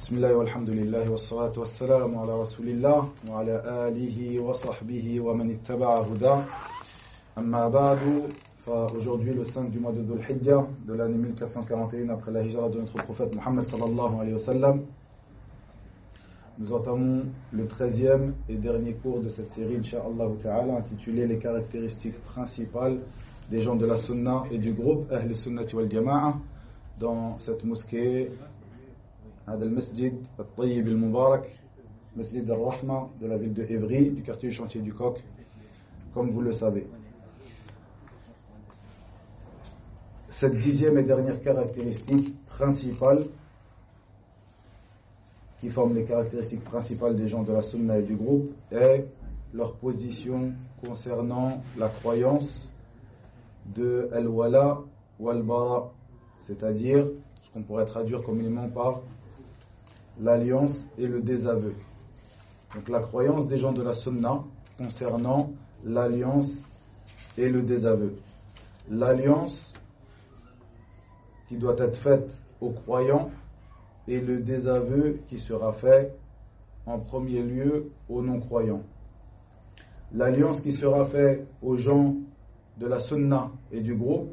بسم الله والحمد لله والصلاة والسلام على رسول الله وعلى آله وصحبه ومن اتبع هداه أما بعد. Aujourd'hui, le 5 du mois de Dhul Hijjah de l'année 1441 après la hijra de notre prophète Mohammed sallallahu alayhi wa sallam, nous entamons le 13e et dernier cours de cette série, Inch'Allah ta'ala, intitulé Les caractéristiques principales des gens de la Sunna et du groupe Ahl Sunnati wal Jama'a dans cette mosquée, هذا المسجد الطيب المبارك, Masjid al-Rahma de la ville de Évry, du quartier du Chantier du Coq, comme vous le savez. Cette 10e et dernière caractéristique principale, qui forme les caractéristiques principales des gens de la Sunna et du groupe, est leur position concernant la croyance de al-wala ou al-bara, c'est-à-dire ce qu'on pourrait traduire communément par l'alliance et le désaveu. Donc la croyance des gens de la Sunna concernant l'alliance et le désaveu. L'alliance qui doit être faite aux croyants et le désaveu qui sera fait en premier lieu aux non-croyants. L'alliance qui sera faite aux gens de la Sunna et du groupe,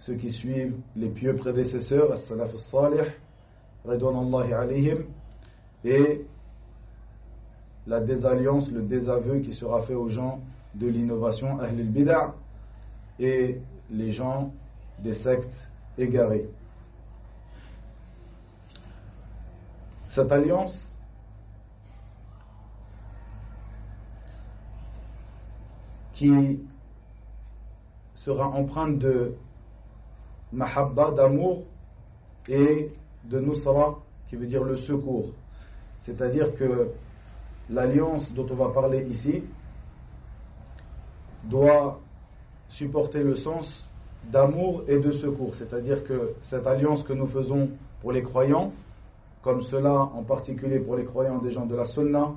ceux qui suivent les pieux prédécesseurs, as-salaf as-salih, radouanallahi alayhim, et la désalliance, le désaveu qui sera fait aux gens de l'innovation, ahl al-bid'a, et les gens des sectes égarés. Cette alliance qui sera empreinte de mahabba, d'amour, et de nusra, qui veut dire le secours. C'est-à-dire que l'alliance dont on va parler ici doit supporter le sens d'amour et de secours. C'est-à-dire que cette alliance que nous faisons pour les croyants, comme cela en particulier pour les croyants des gens de la Sunna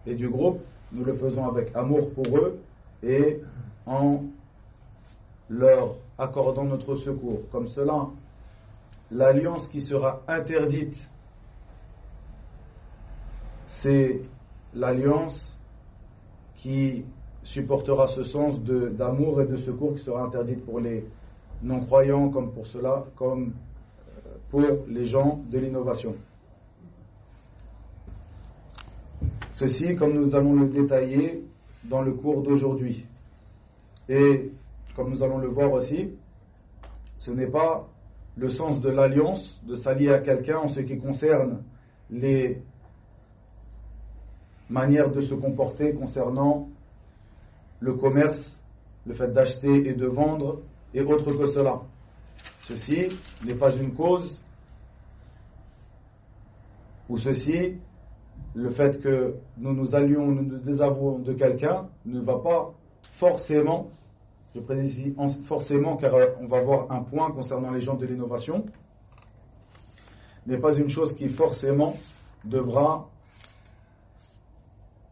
et du groupe, nous le faisons avec amour pour eux et en leur accordant notre secours. Comme cela, l'alliance qui sera interdite, c'est l'alliance qui supportera ce sens d'amour et de secours qui sera interdite pour les non-croyants comme pour les gens de l'innovation. Ceci, comme nous allons le détailler dans le cours d'aujourd'hui. Et comme nous allons le voir aussi, ce n'est pas le sens de l'alliance, de s'allier à quelqu'un en ce qui concerne les manières de se comporter concernant le commerce, le fait d'acheter et de vendre et autre que cela. Ceci n'est pas une cause, ou ceci, le fait que nous nous allions, nous nous désavouons de quelqu'un, ne va pas forcément, je précise ici forcément car on va voir un point concernant les gens de l'innovation, n'est pas une chose qui forcément devra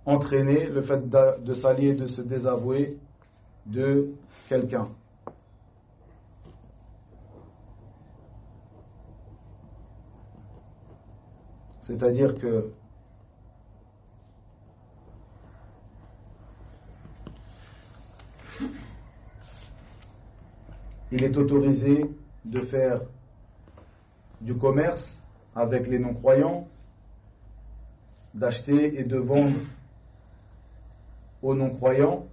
entraîner le fait de s'allier, de se désavouer de quelqu'un. C'est-à-dire que il est autorisé de faire du commerce avec les non-croyants, d'acheter et de vendre aux non-croyants,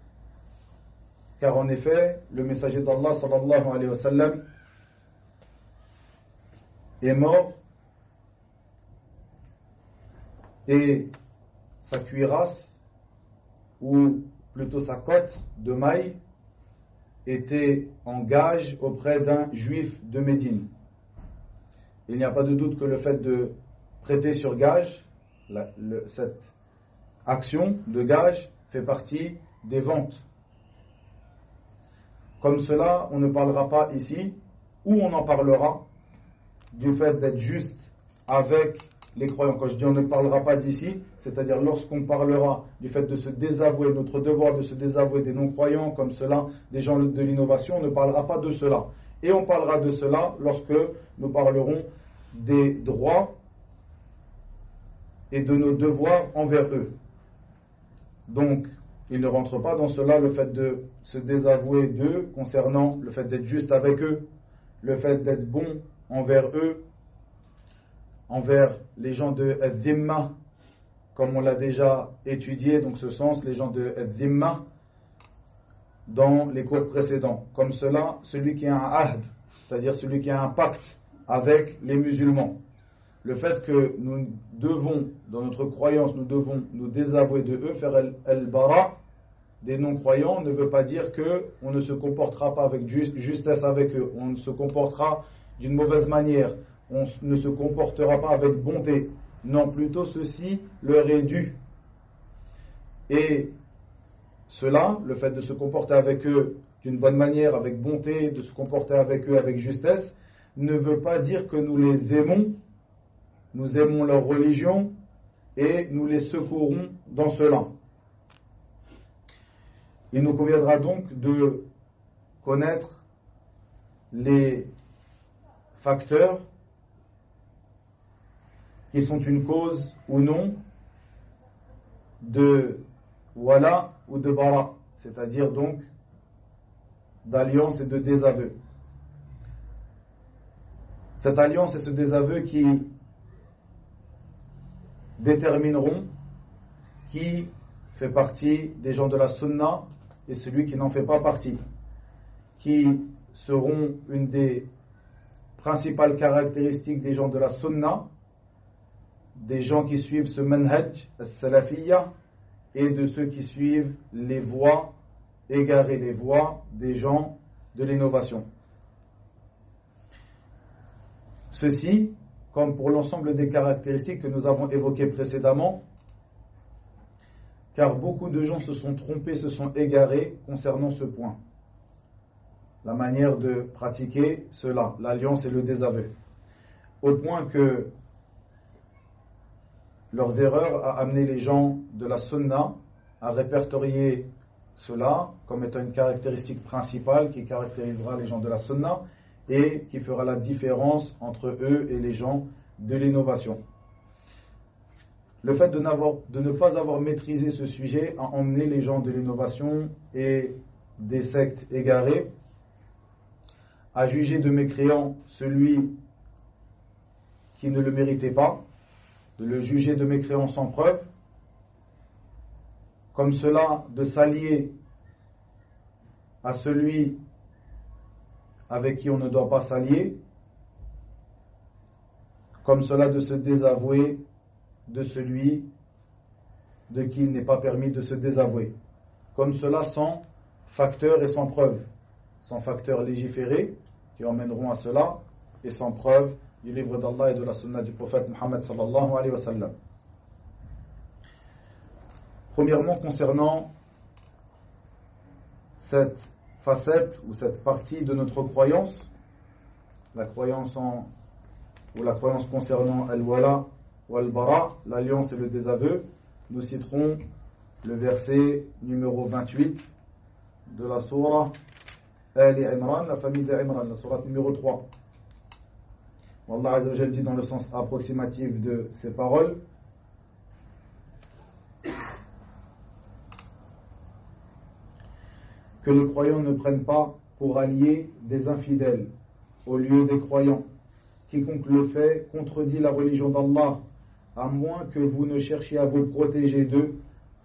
car en effet, le messager d'Allah sallallahu alayhi wa sallam est mort et sa cuirasse, ou plutôt sa cotte de maille, était en gage auprès d'un juif de Médine. Il n'y a pas de doute que le fait de prêter sur gage, cette action de gage fait partie des ventes. Comme cela, on ne parlera pas ici, ou on en parlera, du fait d'être juste avec les croyants. Quand je dis on ne parlera pas d'ici, c'est-à-dire lorsqu'on parlera du fait de se désavouer, notre devoir de se désavouer des non-croyants, comme cela, des gens de l'innovation, on ne parlera pas de cela. Et on parlera de cela lorsque nous parlerons des droits et de nos devoirs envers eux. Donc, il ne rentre pas dans cela le fait de se désavouer d'eux concernant le fait d'être juste avec eux, le fait d'être bon envers eux, envers les gens de Dhimma, comme on l'a déjà étudié, donc ce sens, les gens de Dhimma, dans les cours précédents. Comme cela, celui qui a un ahd, c'est-à-dire celui qui a un pacte avec les musulmans. Le fait que nous devons, dans notre croyance, nous devons nous désavouer de eux, faire al-bara des non-croyants, ne veut pas dire qu'on ne se comportera pas avec justesse avec eux, on se comportera d'une mauvaise manière, on ne se comportera pas avec bonté. Non, plutôt ceci leur est dû. Et cela, le fait de se comporter avec eux d'une bonne manière, avec bonté, de se comporter avec eux avec justesse, ne veut pas dire que nous les aimons, nous aimons leur religion et nous les secourons dans cela. Il nous conviendra donc de connaître les facteurs qui sont une cause ou non de wala ou de bara, c'est-à-dire donc d'alliance et de désaveu. Cette alliance et ce désaveu qui détermineront qui fait partie des gens de la sunna et celui qui n'en fait pas partie, qui seront une des principales caractéristiques des gens de la sunna, des gens qui suivent ce manhaj as-salafiyya, et de ceux qui suivent les voies égarées, les voies des gens de l'innovation. Ceci, comme pour l'ensemble des caractéristiques que nous avons évoquées précédemment, car beaucoup de gens se sont trompés, se sont égarés concernant ce point. La manière de pratiquer cela, l'alliance et le désaveu. Au point que leurs erreurs a amené les gens de la sunna à répertorier cela comme étant une caractéristique principale qui caractérisera les gens de la sunna et qui fera la différence entre eux et les gens de l'innovation. Le fait de ne pas avoir maîtrisé ce sujet a emmené les gens de l'innovation et des sectes égarées à juger de mécréant celui qui ne le méritait pas, de le juger de mécréant sans preuve, comme cela de s'allier à celui avec qui on ne doit pas s'allier, comme cela de se désavouer de celui de qui il n'est pas permis de se désavouer, comme cela sans facteur et sans preuve, sans facteur légiféré qui emmèneront à cela et sans preuve du livre d'Allah et de la sunna du prophète Muhammad sallallahu alayhi wa sallam. Premièrement, concernant cette facette ou cette partie de notre croyance, la croyance concernant al-wala ou al-bara, l'alliance et le désaveu, nous citerons le verset numéro 28 de la sourate Al-Imran, la famille d'Imran, la sourate numéro 3. Allah Azza wa Jalla dit dans le sens approximatif de ces paroles: que les croyants ne prennent pas pour alliés des infidèles au lieu des croyants. Quiconque le fait contredit la religion d'Allah, à moins que vous ne cherchiez à vous protéger d'eux.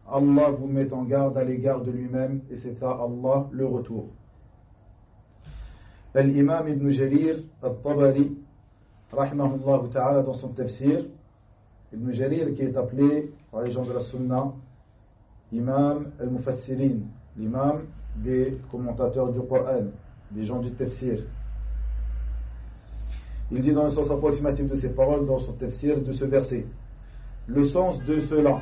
Allah vous met en garde à l'égard de lui-même, et c'est à Allah le retour. L'imam Ibn Jarir al-Tabari, rahimahullah ta'ala, dans son tafsir, Ibn Jarir qui est appelé par les gens de la sunna imam al-Mufassirin, l'imam des commentateurs du Coran, des gens du tafsir. Il dit dans le sens approximatif de ces paroles, dans son tafsir de ce verset, le sens de cela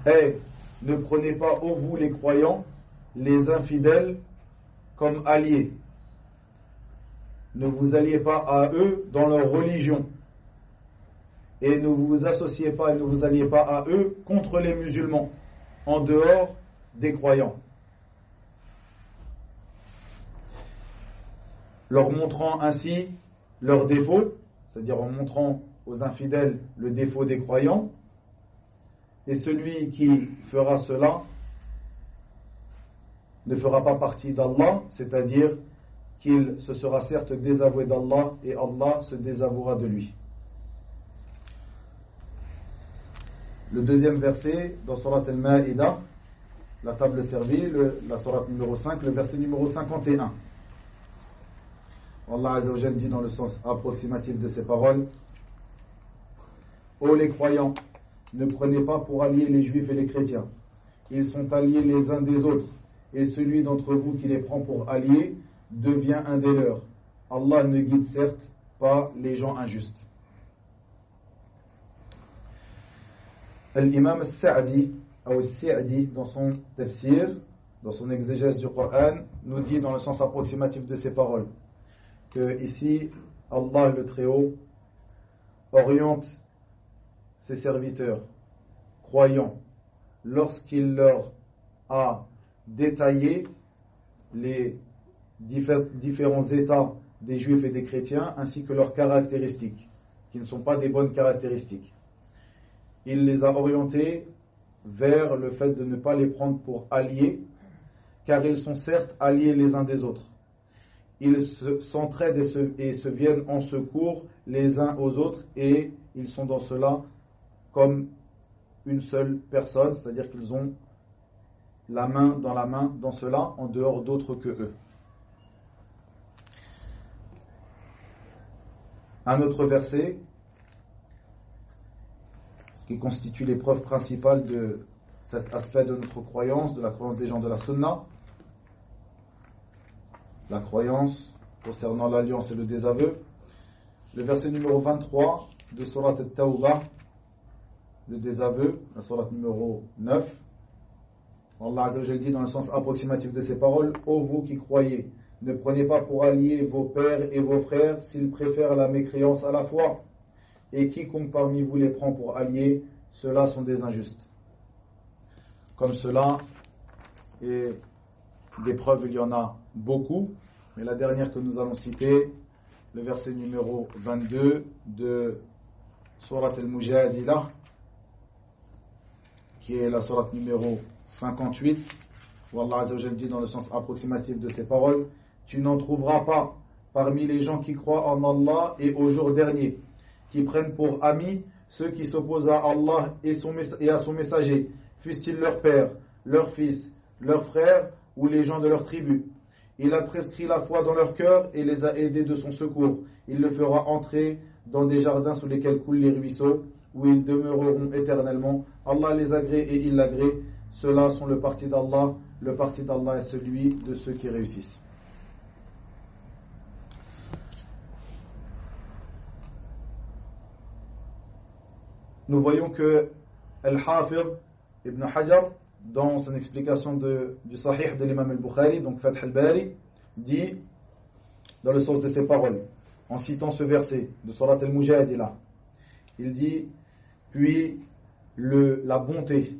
est: ne prenez pas, ô vous les croyants, les infidèles comme alliés. Ne vous alliez pas à eux dans leur religion. Et ne vous associez pas et ne vous alliez pas à eux contre les musulmans, en dehors des croyants. Leur montrant ainsi leurs défauts, c'est-à-dire en montrant aux infidèles le défaut des croyants, et celui qui fera cela ne fera pas partie d'Allah, c'est-à-dire qu'il se sera certes désavoué d'Allah et Allah se désavouera de lui. Le deuxième verset dans Surat Al-Ma'idah, la table servie, la Surat numéro 5, le verset numéro 51. Allah Azza wa Jalla dit dans le sens approximatif de ces paroles: ô les croyants, ne prenez pas pour alliés les juifs et les chrétiens. Ils sont alliés les uns des autres, et celui d'entre vous qui les prend pour alliés devient un des leurs. Allah ne guide certes pas les gens injustes. L'imam al-Sa'di, dans son tafsir, dans son exégèse du Coran, nous dit dans le sens approximatif de ces paroles que ici, Allah le Très-Haut oriente ses serviteurs croyants lorsqu'il leur a détaillé les différents états des juifs et des chrétiens ainsi que leurs caractéristiques qui ne sont pas des bonnes caractéristiques. Il les a orientés vers le fait de ne pas les prendre pour alliés, car ils sont certes alliés les uns des autres. Ils s'entraident et se viennent en secours les uns aux autres, et ils sont dans cela comme une seule personne, c'est-à-dire qu'ils ont la main dans cela, en dehors d'autres que eux. Un autre verset qui constitue l'épreuve principale de cet aspect de notre croyance, de la croyance des gens de la Sunna, la croyance concernant l'alliance et le désaveu. Le verset numéro 23 de Surat At-Tawbah, le désaveu, la Surat numéro 9. Allah Azza wa Jalla dit dans le sens approximatif de ces paroles: ô vous qui croyez, ne prenez pas pour alliés vos pères et vos frères s'ils préfèrent la mécréance à la foi. Et quiconque parmi vous les prend pour alliés, ceux-là sont des injustes. Comme cela, et des preuves, il y en a beaucoup, mais la dernière que nous allons citer, le verset numéro 22 de Surat Al-Mujadilah, qui est la Surat numéro 58, où Allah Azza wa Jalla dit dans le sens approximatif de ces paroles: tu n'en trouveras pas parmi les gens qui croient en Allah et au jour dernier, qui prennent pour amis ceux qui s'opposent à Allah et à son messager, fussent-ils leur père, leur fils, leurs frères ou les gens de leur tribu. Il a prescrit la foi dans leur cœur et les a aidés de son secours. Il le fera entrer dans des jardins sous lesquels coulent les ruisseaux, où ils demeureront éternellement. Allah les agrée et il l'agrée. Ceux-là sont le parti d'Allah. Le parti d'Allah est celui de ceux qui réussissent. Nous voyons que Al-Hafidh Ibn Hajar, dans son explication du Sahih de l'imam al-Bukhari, donc Fath al-Bari, dit, dans le sens de ses paroles, en citant ce verset de Surat Al-Mujadilah, il dit: puis la bonté,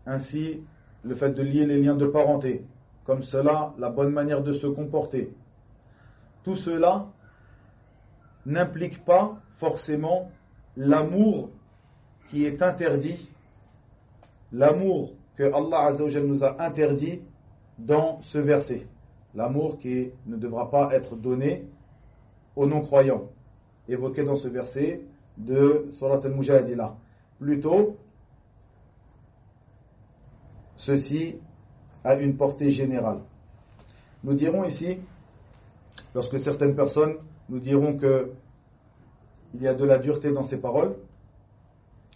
ainsi le fait de lier les liens de parenté, comme cela, la bonne manière de se comporter, tout cela n'implique pas forcément l'amour qui est interdit, l'amour que Allah Azza wa Jalla nous a interdit dans ce verset, l'amour qui ne devra pas être donné aux non-croyants, évoqué dans ce verset de Surat Al-Mujadilah. Plutôt, ceci a une portée générale. Nous dirons ici, lorsque certaines personnes nous diront que il y a de la dureté dans ces paroles,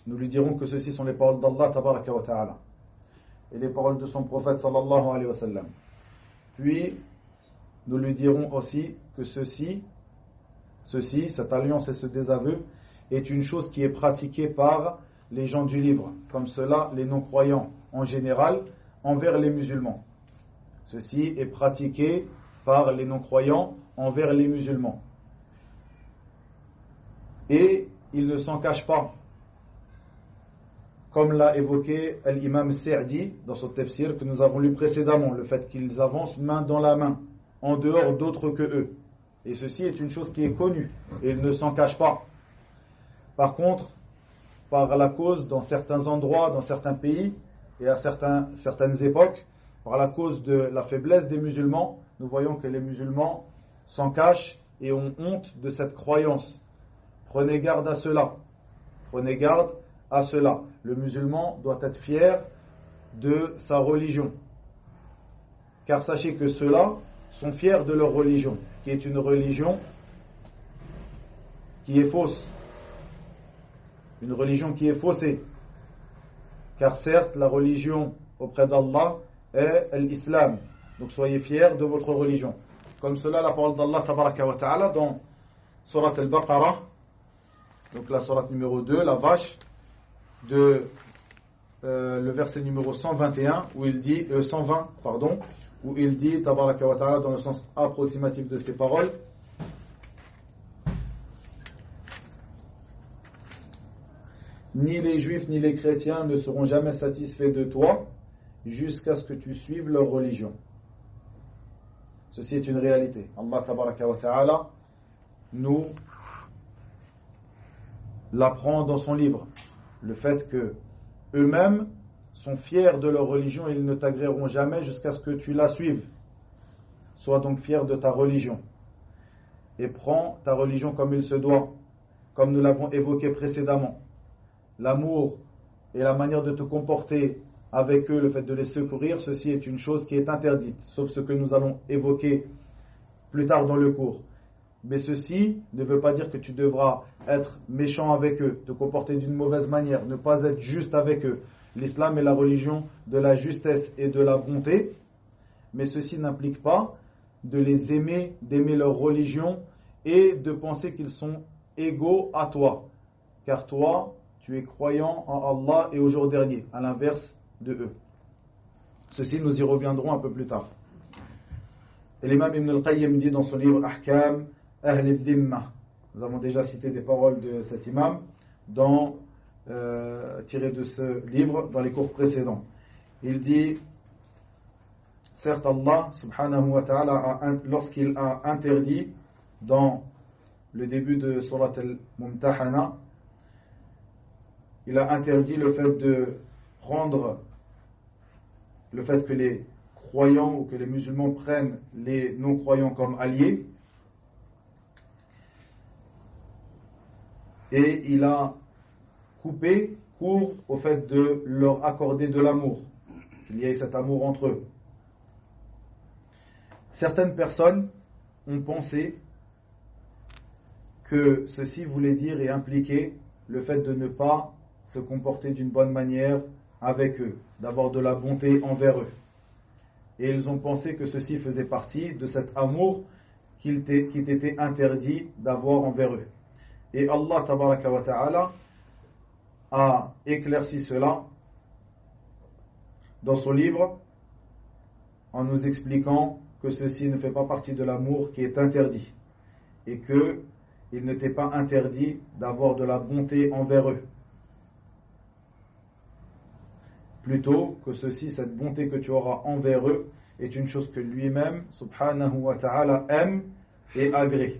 nous lui dirons que ceci sont les paroles d'Allah tabaraka wa ta'ala et les paroles de son prophète sallallahu alayhi wa sallam. Puis nous lui dirons aussi que ceci, cette alliance et ce désaveu est une chose qui est pratiquée par les gens du livre, comme cela les non-croyants en général envers les musulmans. Ceci est pratiqué par les non-croyants envers les musulmans. Et ils ne s'en cachent pas, comme l'a évoqué l'imam Sa'di dans son tafsir que nous avons lu précédemment, le fait qu'ils avancent main dans la main, en dehors d'autres que eux. Et ceci est une chose qui est connue, et ils ne s'en cachent pas. Par contre, par la cause, dans certains endroits, dans certains pays et à certaines époques, par la cause de la faiblesse des musulmans, nous voyons que les musulmans s'en cachent et ont honte de cette croyance. Prenez garde à cela. Prenez garde à cela. Le musulman doit être fier de sa religion. Car sachez que ceux-là sont fiers de leur religion, qui est une religion qui est fausse. Une religion qui est faussée. Car certes, la religion auprès d'Allah est l'islam. Donc soyez fiers de votre religion. Comme cela, la parole d'Allah tabaraka wa ta'ala dans Surat al-Baqarah, donc la surat numéro 2, la vache, de le verset numéro 121, où il dit, 120, pardon, où il dit, tabaraka wa ta'ala, dans le sens approximatif de ces paroles, ni les juifs ni les chrétiens ne seront jamais satisfaits de toi jusqu'à ce que tu suives leur religion. Ceci est une réalité. Allah tabaraka wa ta'ala nous l'apprend dans son livre. Le fait que eux-mêmes sont fiers de leur religion et ils ne t'agréeront jamais jusqu'à ce que tu la suives. Sois donc fier de ta religion. Et prends ta religion comme il se doit, comme nous l'avons évoqué précédemment. L'amour et la manière de te comporter avec eux, le fait de les secourir, ceci est une chose qui est interdite, sauf ce que nous allons évoquer plus tard dans le cours. Mais ceci ne veut pas dire que tu devras être méchant avec eux, te comporter d'une mauvaise manière, ne pas être juste avec eux. L'islam est la religion de la justesse et de la bonté, mais ceci n'implique pas de les aimer, d'aimer leur religion et de penser qu'ils sont égaux à toi. Car toi, tu es croyant en Allah et au jour dernier, à l'inverse de eux. Ceci, nous y reviendrons un peu plus tard. Et l'imam Ibn al-Qayyim dit dans son livre Ahkam Ahl al-Dhimma. Nous avons déjà cité des paroles de cet imam tirées de ce livre dans les cours précédents. Il dit, certes Allah subhanahu wa ta'ala, lorsqu'il a interdit dans le début de Surat al-Mumtahana, il a interdit le fait de prendre le fait que les croyants ou que les musulmans prennent les non-croyants comme alliés, et il a coupé court au fait de leur accorder de l'amour, qu'il y ait cet amour entre eux. Certaines personnes ont pensé que ceci voulait dire et impliquer le fait de ne pas se comporter d'une bonne manière avec eux, d'avoir de la bonté envers eux. Et ils ont pensé que ceci faisait partie de cet amour qu'il t'était interdit d'avoir envers eux. Et Allah tabaraka wa ta'ala a éclairci cela dans son livre en nous expliquant que ceci ne fait pas partie de l'amour qui est interdit et que il n'était pas interdit d'avoir de la bonté envers eux. Plutôt que ceci, cette bonté que tu auras envers eux, est une chose que lui-même, subhanahu wa ta'ala, aime et agrée.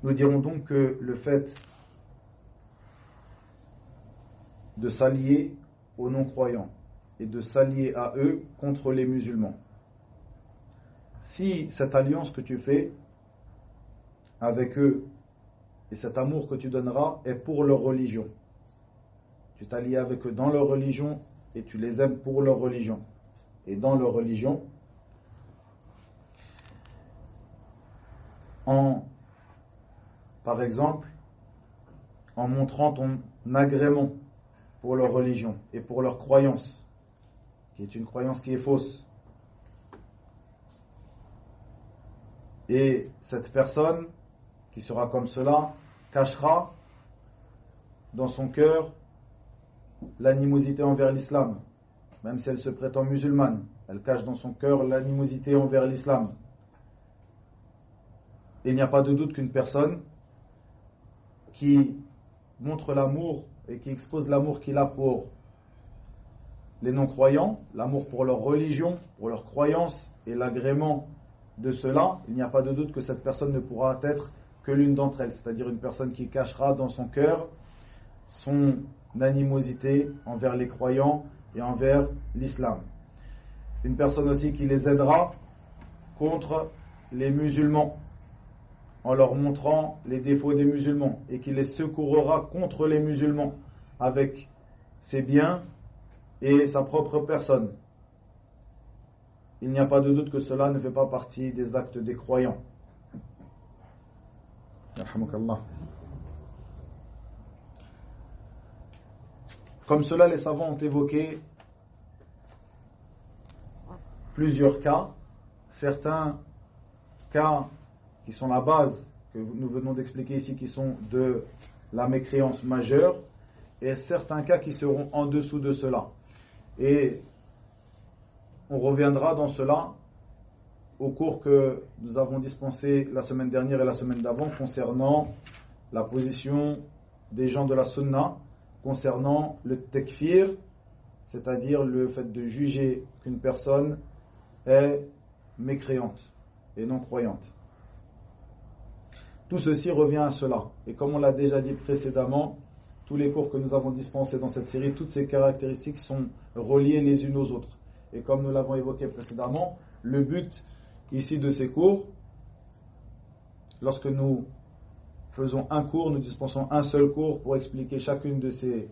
Nous dirons donc que le fait de s'allier aux non-croyants et de s'allier à eux contre les musulmans, si cette alliance que tu fais avec eux et cet amour que tu donneras est pour leur religion, tu t'allies avec eux dans leur religion et tu les aimes pour leur religion et dans leur religion, par exemple, en montrant ton agrément pour leur religion et pour leur croyance, qui est une croyance qui est fausse. Et cette personne qui sera comme cela cachera dans son cœur l'animosité envers l'islam, même si elle se prétend musulmane, elle cache dans son cœur l'animosité envers l'islam. Et il n'y a pas de doute qu'une personne qui montre l'amour et qui expose l'amour qu'il a pour les non-croyants, l'amour pour leur religion, pour leur croyance et l'agrément de cela, il n'y a pas de doute que cette personne ne pourra être que l'une d'entre elles, c'est-à-dire une personne qui cachera dans son cœur son animosité envers les croyants et envers l'islam. Une personne aussi qui les aidera contre les musulmans en leur montrant les défauts des musulmans et qui les secourra contre les musulmans avec ses biens et sa propre personne. Il n'y a pas de doute que cela ne fait pas partie des actes des croyants. Comme cela, les savants ont évoqué plusieurs cas, certains cas qui sont la base que nous venons d'expliquer ici, qui sont de la mécréance majeure, et certains cas qui seront en dessous de cela. Et on reviendra dans cela au cours que nous avons dispensé la semaine dernière et la semaine d'avant concernant la position des gens de la sunna, concernant le takfir, c'est-à-dire le fait de juger qu'une personne est mécréante et non croyante. Tout ceci revient à cela. Et comme on l'a déjà dit précédemment, tous les cours que nous avons dispensés dans cette série, toutes ces caractéristiques sont reliées les unes aux autres. Et comme nous l'avons évoqué précédemment, le but ici de ces cours, lorsque nous faisons un cours, nous dispensons un seul cours pour expliquer chacune de ces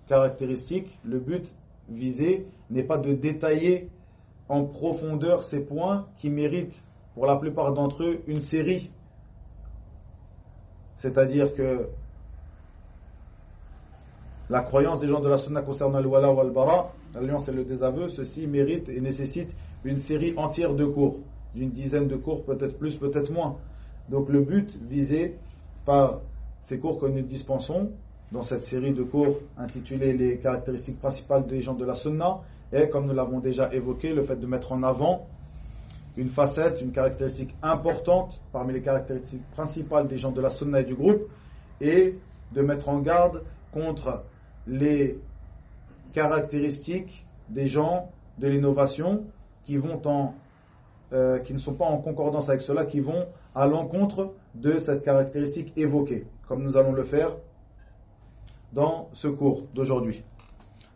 caractéristiques, le but visé n'est pas de détailler en profondeur ces points qui méritent, pour la plupart d'entre eux, une série. C'est-à-dire que la croyance des gens de la sunna concernant le wala ou al-bara, l'alliance et le désaveu, ceci mérite et nécessite une série entière de cours, d'une dizaine de cours, peut-être plus, peut-être moins. Donc le but visé par ces cours que nous dispensons, dans cette série de cours intitulée les caractéristiques principales des gens de la sunna, est, comme nous l'avons déjà évoqué, le fait de mettre en avant une facette, une caractéristique importante parmi les caractéristiques principales des gens de la sunna et du groupe, et de mettre en garde contre les caractéristiques des gens de l'innovation qui ne sont pas en concordance avec cela, qui vont à l'encontre de cette caractéristique évoquée, comme nous allons le faire dans ce cours d'aujourd'hui.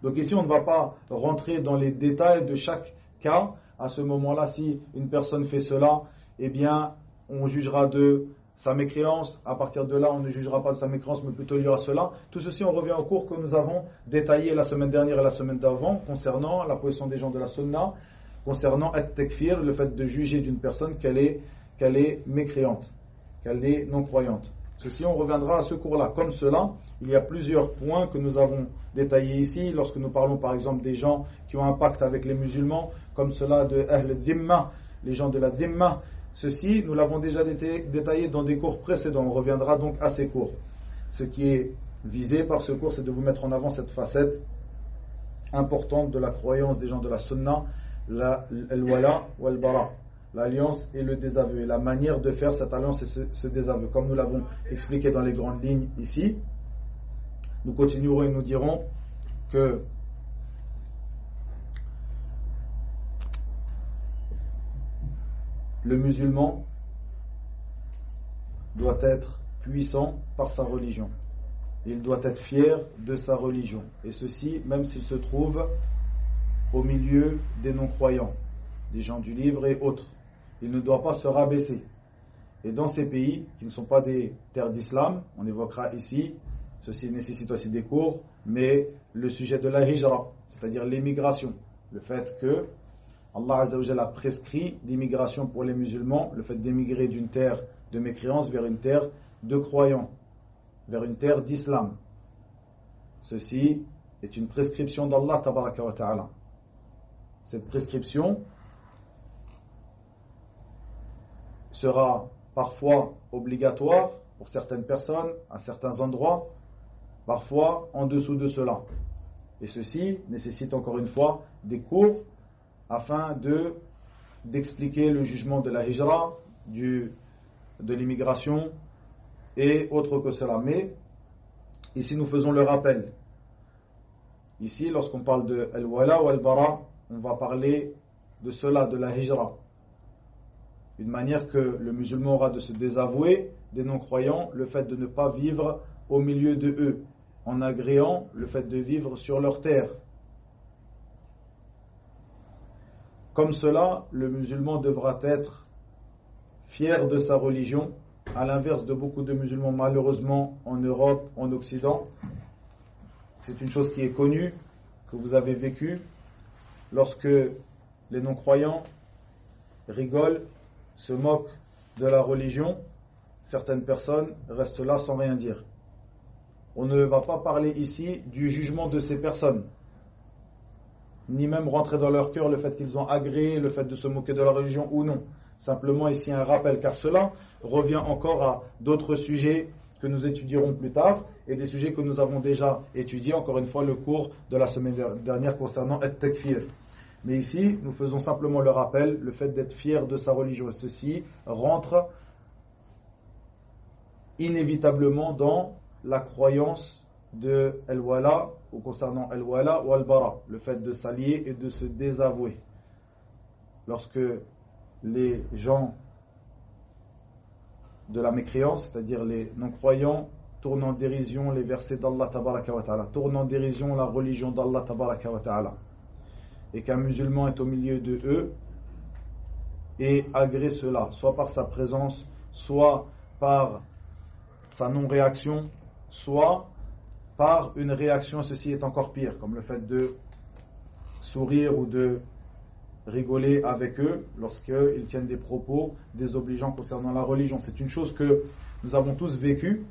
Donc ici, on ne va pas rentrer dans les détails de chaque cas. À ce moment-là, si une personne fait cela, eh bien, on jugera de sa mécréance. À partir de là, on ne jugera pas de sa mécréance, mais plutôt il y aura cela. Tout ceci, on revient au cours que nous avons détaillé la semaine dernière et la semaine d'avant, concernant la position des gens de la sunna, concernant at-takfir, le fait de juger d'une personne qu'elle est mécréante, qu'elle est non-croyante. Ceci, on reviendra à ce cours-là. Comme cela, il y a plusieurs points que nous avons détaillés ici, lorsque nous parlons par exemple des gens qui ont un pacte avec les musulmans, comme cela de Ahl Dhimma, les gens de la Dhimma. Ceci, nous l'avons déjà détaillé dans des cours précédents. On reviendra donc à ces cours. Ce qui est visé par ce cours, c'est de vous mettre en avant cette facette importante de la croyance des gens de la sunna, al-wala ou al-bara, l'alliance et le désaveu, et la manière de faire cette alliance et ce désaveu. Comme nous l'avons expliqué dans les grandes lignes ici, nous continuerons et nous dirons que le musulman doit être puissant par sa religion. Il doit être fier de sa religion. Et ceci, même s'il se trouve au milieu des non-croyants, des gens du livre et autres. Il ne doit pas se rabaisser. Et dans ces pays qui ne sont pas des terres d'islam, on évoquera ici, ceci nécessite aussi des cours, mais le sujet de la hijra, c'est-à-dire l'émigration, le fait que Allah Azza wa Jalla a prescrit l'immigration pour les musulmans, le fait d'émigrer d'une terre de mécréance vers une terre de croyants, vers une terre d'islam. Ceci est une prescription d'Allah Tabaraka wa Ta'ala. Cette prescription sera parfois obligatoire pour certaines personnes, à certains endroits, parfois en dessous de cela. Et ceci nécessite encore une fois des cours afin d'expliquer le jugement de la hijra, de l'immigration et autre que cela. Mais ici nous faisons le rappel. Ici, lorsqu'on parle de al-wala ou al-bara, on va parler de cela, de la hijra. une manière que le musulman aura de se désavouer des non-croyants, le fait de ne pas vivre au milieu de eux, en agréant le fait de vivre sur leur terre. Comme cela, le musulman devra être fier de sa religion, à l'inverse de beaucoup de musulmans malheureusement en Europe, en Occident. C'est une chose qui est connue, que vous avez vécue, lorsque les non-croyants rigolent, se moquent de la religion, certaines personnes restent là sans rien dire. On ne va pas parler ici du jugement de ces personnes, ni même rentrer dans leur cœur le fait qu'ils ont agréé, le fait de se moquer de la religion ou non. Simplement ici un rappel, car cela revient encore à d'autres sujets que nous étudierons plus tard et des sujets que nous avons déjà étudiés, encore une fois le cours de la semaine dernière concernant at-takfir. Mais ici, nous faisons simplement le rappel, le fait d'être fier de sa religion. Et ceci rentre inévitablement dans la croyance de al-wala, ou concernant al-wala ou al-bara, le fait de s'allier et de se désavouer. Lorsque les gens de la mécréance, c'est-à-dire les non-croyants, tournent en dérision les versets d'Allah tabaraka wa ta'ala, tournent en dérision la religion d'Allah tabaraka wa ta'ala, et qu'un musulman est au milieu de eux et agrée cela, soit par sa présence, soit par sa non-réaction, soit par une réaction, ceci est encore pire, comme le fait de sourire ou de rigoler avec eux lorsqu'ils tiennent des propos désobligeants concernant la religion. C'est une chose que nous avons tous vécue,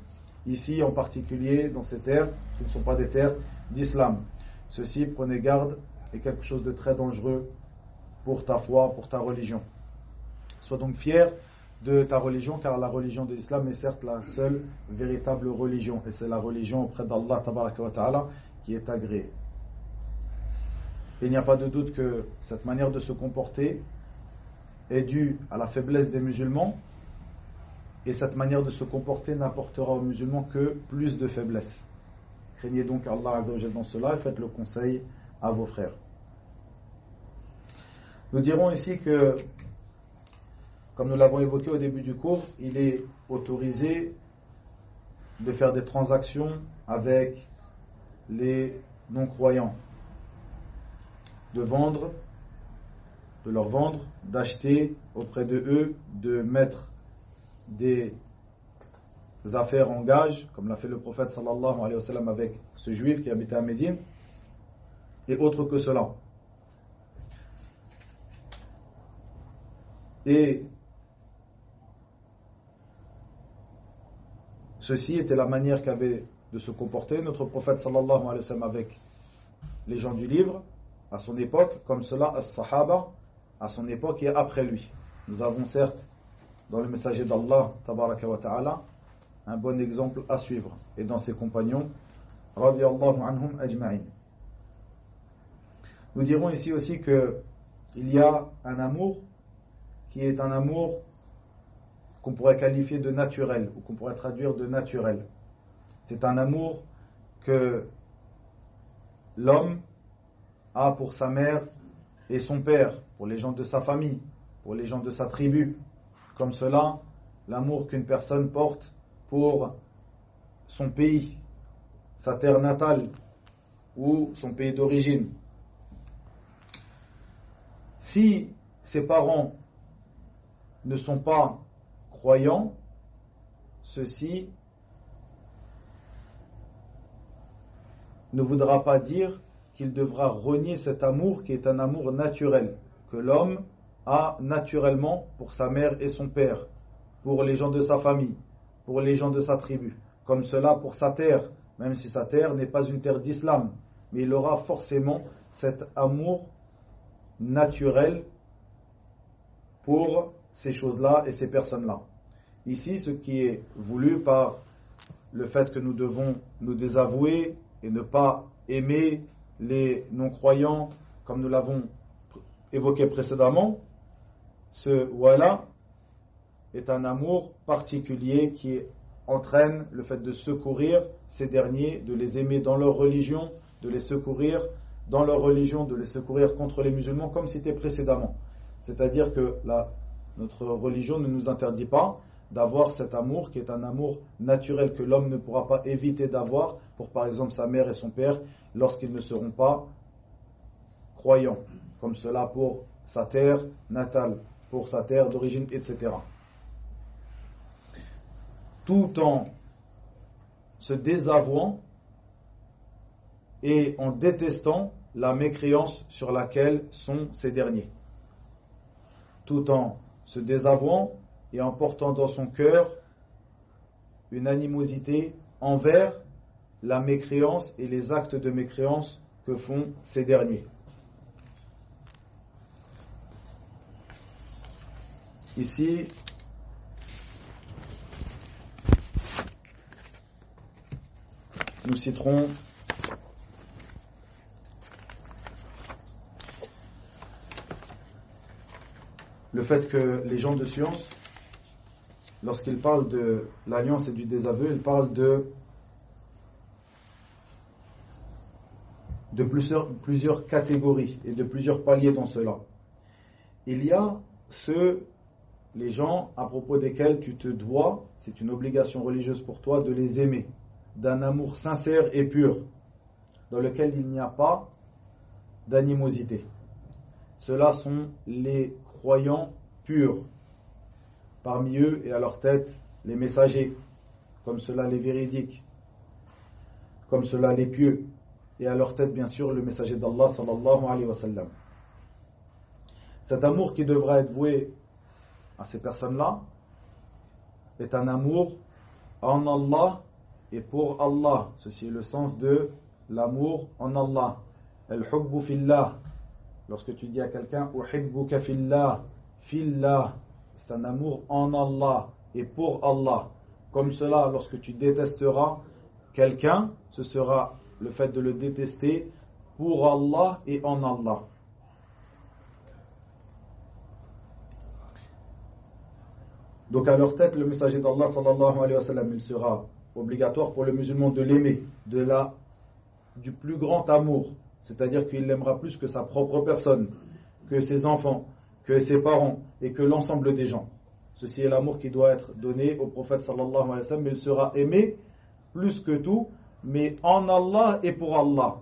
ici en particulier dans ces terres, qui ne sont pas des terres d'islam. Ceci, prenez garde, est quelque chose de très dangereux pour ta foi, pour ta religion. Sois donc fier de ta religion, car la religion de l'islam est certes la seule véritable religion, et c'est la religion auprès d'Allah tabaraka wa ta'ala qui est agréée. Et il n'y a pas de doute que cette manière de se comporter est due à la faiblesse des musulmans, et cette manière de se comporter n'apportera aux musulmans que plus de faiblesse. Craignez donc Allah Azza wa Jalla dans cela et faites le conseil à vos frères. Nous dirons ici que, comme nous l'avons évoqué au début du cours, il est autorisé de faire des transactions avec les non-croyants, de leur vendre, d'acheter auprès de eux, de mettre des affaires en gage, comme l'a fait le prophète sallallahu alayhi wa sallam avec ce juif qui habitait à Médine, et autre que cela. Et ceci était la manière qu'avait de se comporter notre prophète sallallahu alayhi wa sallam avec les gens du livre à son époque, comme cela as-sahaba à son époque et après lui. Nous avons certes dans le messager d'Allah tabaraka wa ta'ala un bon exemple à suivre, et dans ses compagnons radiyallahu anhum ajma'in. Nous dirons ici aussi que il y a un amour qui est un amour qu'on pourrait qualifier de naturel, ou qu'on pourrait traduire de naturel. C'est un amour que l'homme a pour sa mère et son père, pour les gens de sa famille, pour les gens de sa tribu. Comme cela, l'amour qu'une personne porte pour son pays, sa terre natale ou son pays d'origine. Si ses parents ne sont pas croyants, ceci ne voudra pas dire qu'il devra renier cet amour qui est un amour naturel, que l'homme a naturellement pour sa mère et son père, pour les gens de sa famille, pour les gens de sa tribu, comme cela pour sa terre, même si sa terre n'est pas une terre d'islam, mais il aura forcément cet amour naturel pour ces choses-là et ces personnes-là. Ici, ce qui est voulu par le fait que nous devons nous désavouer et ne pas aimer les non-croyants, comme nous l'avons évoqué précédemment, ce voilà est un amour particulier qui entraîne le fait de secourir ces derniers, de les aimer dans leur religion, de les secourir dans leur religion, de les secourir contre les musulmans, comme cité précédemment. C'est-à-dire que la Notre religion ne nous interdit pas d'avoir cet amour qui est un amour naturel que l'homme ne pourra pas éviter d'avoir pour par exemple sa mère et son père lorsqu'ils ne seront pas croyants, comme cela pour sa terre natale, pour sa terre d'origine, etc. Tout en se désavouant et en détestant la mécréance sur laquelle sont ces derniers. Tout en se désavouant et en portant dans son cœur une animosité envers la mécréance et les actes de mécréance que font ces derniers. Ici, nous citerons le fait que les gens de science, lorsqu'ils parlent de l'alliance et du désaveu, ils parlent de plusieurs catégories et de plusieurs paliers dans cela. Il y a les gens à propos desquels tu te dois, c'est une obligation religieuse pour toi, de les aimer, d'un amour sincère et pur, dans lequel il n'y a pas d'animosité. Ceux-là sont les croyants purs. Parmi eux et à leur tête, les messagers, comme cela les véridiques, comme cela les pieux, et à leur tête, bien sûr, le messager d'Allah, sallallahu alayhi wa sallam. Cet amour qui devra être voué à ces personnes-là est un amour en Allah et pour Allah. Ceci est le sens de l'amour en Allah. Al-hubbu fillah. Lorsque tu dis à quelqu'un uhibbuka fillah, fillah, c'est un amour en Allah et pour Allah. Comme cela, lorsque tu détesteras quelqu'un, ce sera le fait de le détester pour Allah et en Allah. Donc à leur tête, le messager d'Allah sallallahu alayhi wa sallam, il sera obligatoire pour le musulman de l'aimer, du plus grand amour, c'est-à-dire qu'il l'aimera plus que sa propre personne, que ses enfants, que ses parents et que l'ensemble des gens. Ceci est l'amour qui doit être donné au prophète sallallahu alayhi wa sallam, mais il sera aimé plus que tout, mais en Allah et pour Allah.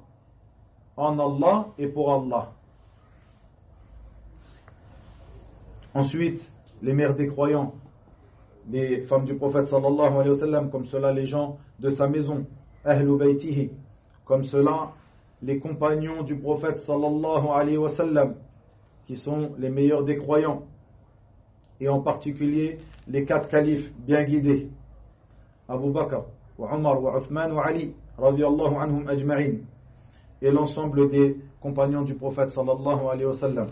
En Allah et pour Allah. Ensuite, les mères des croyants, les femmes du prophète sallallahu alayhi wa sallam, comme cela les gens de sa maison, Ahlu Baytihi, comme cela les compagnons du prophète sallallahu alayhi wa sallam, qui sont les meilleurs des croyants, et en particulier les 4 califes bien guidés, Abu Bakr, wa Omar, wa Uthman, wa Ali, radiyallahu anhum ajma'in, et l'ensemble des compagnons du prophète sallallahu alayhi wa sallam,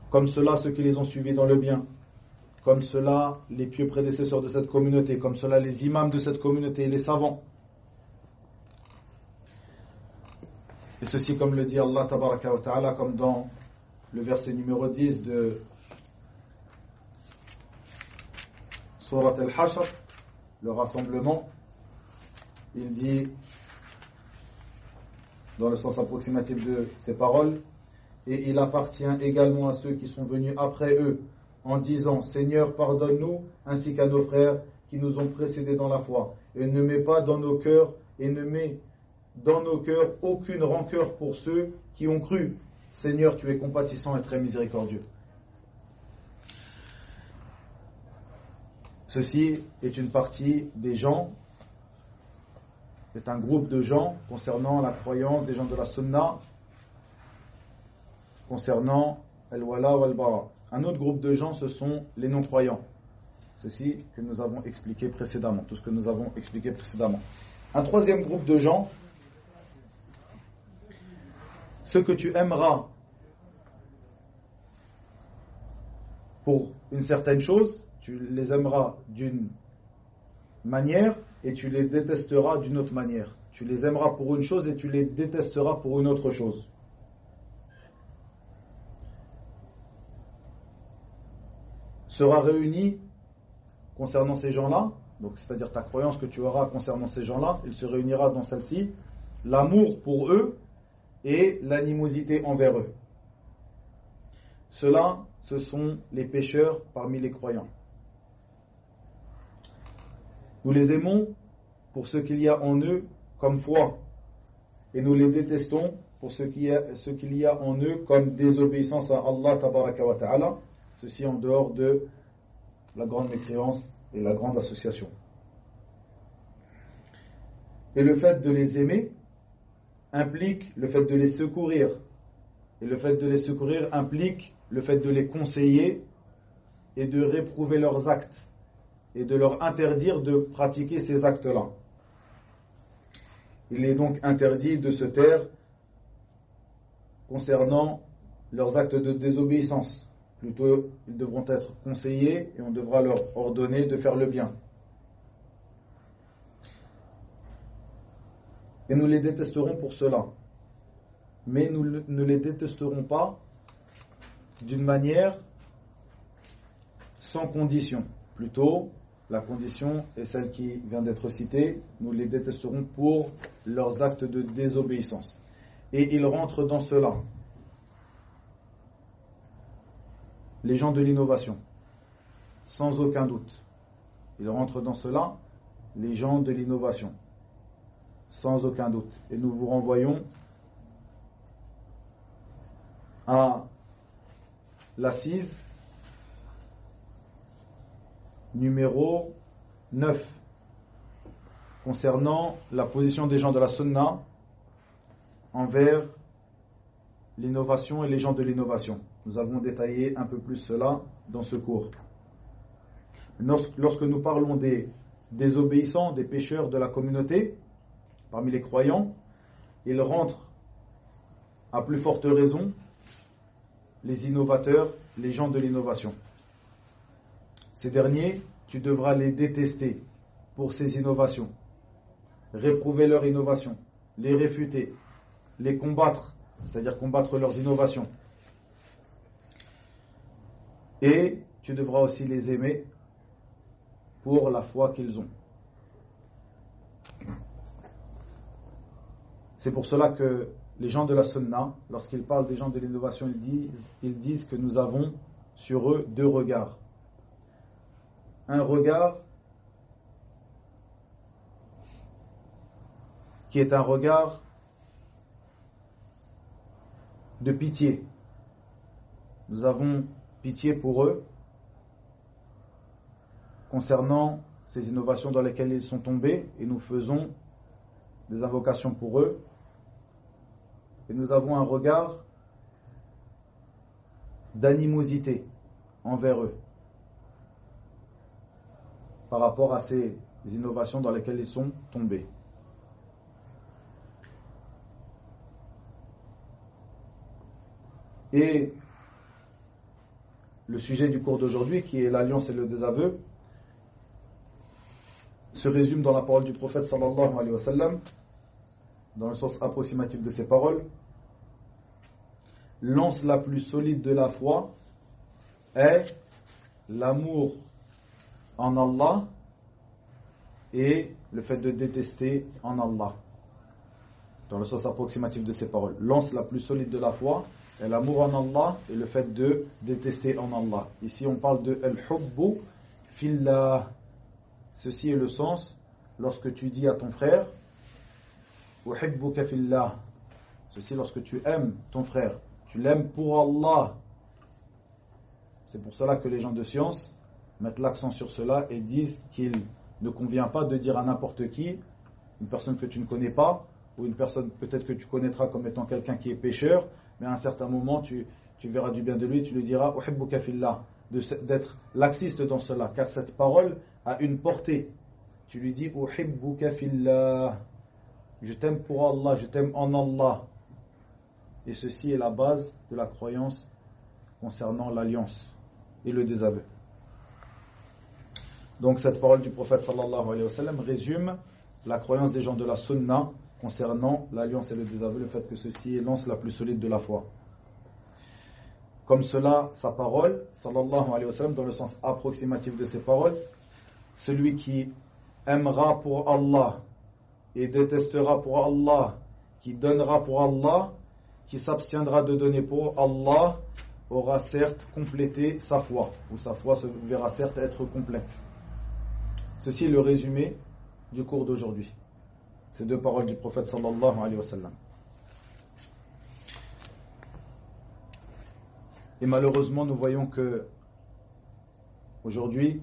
comme cela ceux qui les ont suivis dans le bien, comme cela les pieux prédécesseurs de cette communauté, comme cela les imams de cette communauté et les savants. Et ceci, comme le dit Allah tabaraka wa ta'ala, comme dans le verset numéro 10 de Surat al-Hashr, le rassemblement, il dit, dans le sens approximatif de ces paroles, et il appartient également à ceux qui sont venus après eux, en disant, Seigneur, pardonne-nous, ainsi qu'à nos frères qui nous ont précédés dans la foi, et ne mets pas dans nos cœurs, aucune rancœur pour ceux qui ont cru. Seigneur, tu es compatissant et très miséricordieux. Ceci est une partie des gens, c'est un groupe de gens concernant la croyance des gens de la Sunna, concernant Al-Wala wal-Bara. Un autre groupe de gens, ce sont les non-croyants. Ceci que nous avons expliqué précédemment, tout ce que nous avons expliqué précédemment. Un troisième groupe de gens, ceux que tu aimeras pour une certaine chose, tu les aimeras d'une manière et tu les détesteras d'une autre manière. Tu les aimeras pour une chose et tu les détesteras pour une autre chose. Sera réuni concernant ces gens-là, donc c'est-à-dire ta croyance que tu auras concernant ces gens-là, il se réunira dans celle-ci, l'amour pour eux et l'animosité envers eux. Ceux-là ce sont les pécheurs parmi les croyants. Nous les aimons pour ce qu'il y a en eux comme foi, et nous les détestons pour ce qu'il y a en eux comme désobéissance à Allah tabaraka wa ta'ala, ceci en dehors de la grande mécréance et la grande association. Et le fait de les aimer implique le fait de les secourir. Et le fait de les secourir implique le fait de les conseiller et de réprouver leurs actes et de leur interdire de pratiquer ces actes-là. Il est donc interdit de se taire concernant leurs actes de désobéissance. Plutôt, ils devront être conseillés et on devra leur ordonner de faire le bien. Et nous les détesterons pour cela. Mais nous ne les détesterons pas d'une manière sans condition. Plutôt, la condition est celle qui vient d'être citée. Nous les détesterons pour leurs actes de désobéissance. Et ils rentrent dans cela. Les gens de l'innovation. Sans aucun doute. Ils rentrent dans cela, les gens de l'innovation. Sans aucun doute. Et nous vous renvoyons à l'assise numéro 9 concernant la position des gens de la Sunna envers l'innovation et les gens de l'innovation. Nous avons détaillé un peu plus cela dans ce cours. Lorsque nous parlons des désobéissants, des pécheurs de la communauté, parmi les croyants, ils rentrent à plus forte raison les innovateurs, les gens de l'innovation. Ces derniers, tu devras les détester pour ces innovations, réprouver leur innovation, les réfuter, les combattre, c'est-à-dire combattre leurs innovations. Et tu devras aussi les aimer pour la foi qu'ils ont. C'est pour cela que les gens de la Sunna, lorsqu'ils parlent des gens de l'innovation, ils disent que nous avons sur eux deux regards. Un regard qui est un regard de pitié. Nous avons pitié pour eux concernant ces innovations dans lesquelles ils sont tombés et nous faisons des invocations pour eux. Et nous avons un regard d'animosité envers eux par rapport à ces innovations dans lesquelles ils sont tombés. Et le sujet du cours d'aujourd'hui, qui est l'alliance et le désaveu, se résume dans la parole du prophète sallallahu alayhi wa sallam, dans le sens approximatif de ses paroles. L'anse la plus solide de la foi est l'amour en Allah et le fait de détester en Allah. Dans le sens approximatif de ses paroles. L'anse la plus solide de la foi est l'amour en Allah et le fait de détester en Allah. Ici on parle de al-hubbu fillah. Ceci est le sens lorsque tu dis à ton frère uhibbuka fillah. Ceci lorsque tu aimes ton frère, tu l'aimes pour Allah. C'est pour cela que les gens de science mettent l'accent sur cela et disent qu'il ne convient pas de dire à n'importe qui, une personne que tu ne connais pas ou une personne peut-être que tu connaîtras comme étant quelqu'un qui est pécheur, mais à un certain moment tu verras du bien de lui, tu lui diras uhibbuka fillah, d'être laxiste dans cela, car cette parole a une portée. Tu lui dis uhibbuka fillah, je t'aime pour Allah, je t'aime en Allah. Et ceci est la base de la croyance concernant l'alliance et le désaveu. Donc cette parole du prophète sallallahu alayhi wa sallam résume la croyance des gens de la sunna concernant l'alliance et le désaveu, le fait que ceci est l'anse la plus solide de la foi. Comme cela, sa parole, sallallahu alayhi wa sallam, dans le sens approximatif de ses paroles, celui qui aimera pour Allah et détestera pour Allah, qui donnera pour Allah, qui s'abstiendra de donner pour Allah, aura certes complété sa foi, ou sa foi se verra certes être complète. Ceci est le résumé du cours d'aujourd'hui. Ces deux paroles du prophète sallallahu alayhi wa sallam. Et malheureusement, nous voyons que aujourd'hui,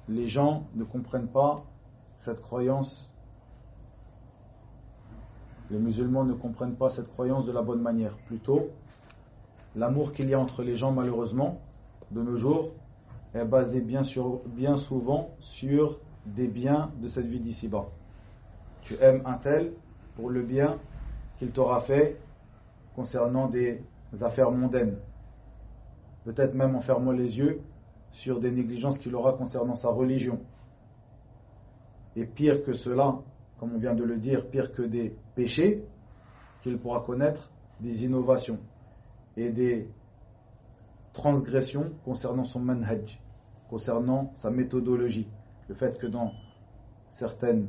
les gens ne comprennent pas cette croyance. Les musulmans ne comprennent pas cette croyance de la bonne manière. Plutôt, l'amour qu'il y a entre les gens, malheureusement, de nos jours, est basé bien souvent sur des biens de cette vie d'ici-bas. Tu aimes un tel pour le bien qu'il t'aura fait concernant des affaires mondaines. Peut-être même en fermant les yeux sur des négligences qu'il aura concernant sa religion. Et pire que cela, comme on vient de le dire, pire que des péchés, qu'il pourra connaître des innovations et des transgressions concernant son manhaj, concernant sa méthodologie. Le fait que dans certaines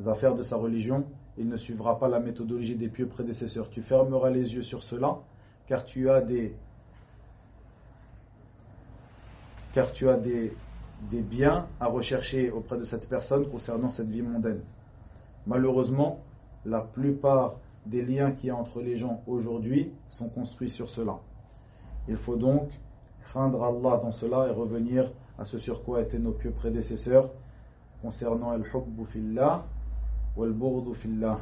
affaires de sa religion, il ne suivra pas la méthodologie des pieux prédécesseurs. Tu fermeras les yeux sur cela, car tu as des biens à rechercher auprès de cette personne concernant cette vie mondaine. Malheureusement, la plupart des liens qu'il y a entre les gens aujourd'hui sont construits sur cela. Il faut donc craindre Allah dans cela et revenir à ce sur quoi étaient nos pieux prédécesseurs concernant al-hubbu fillah wal-bughdu fillah.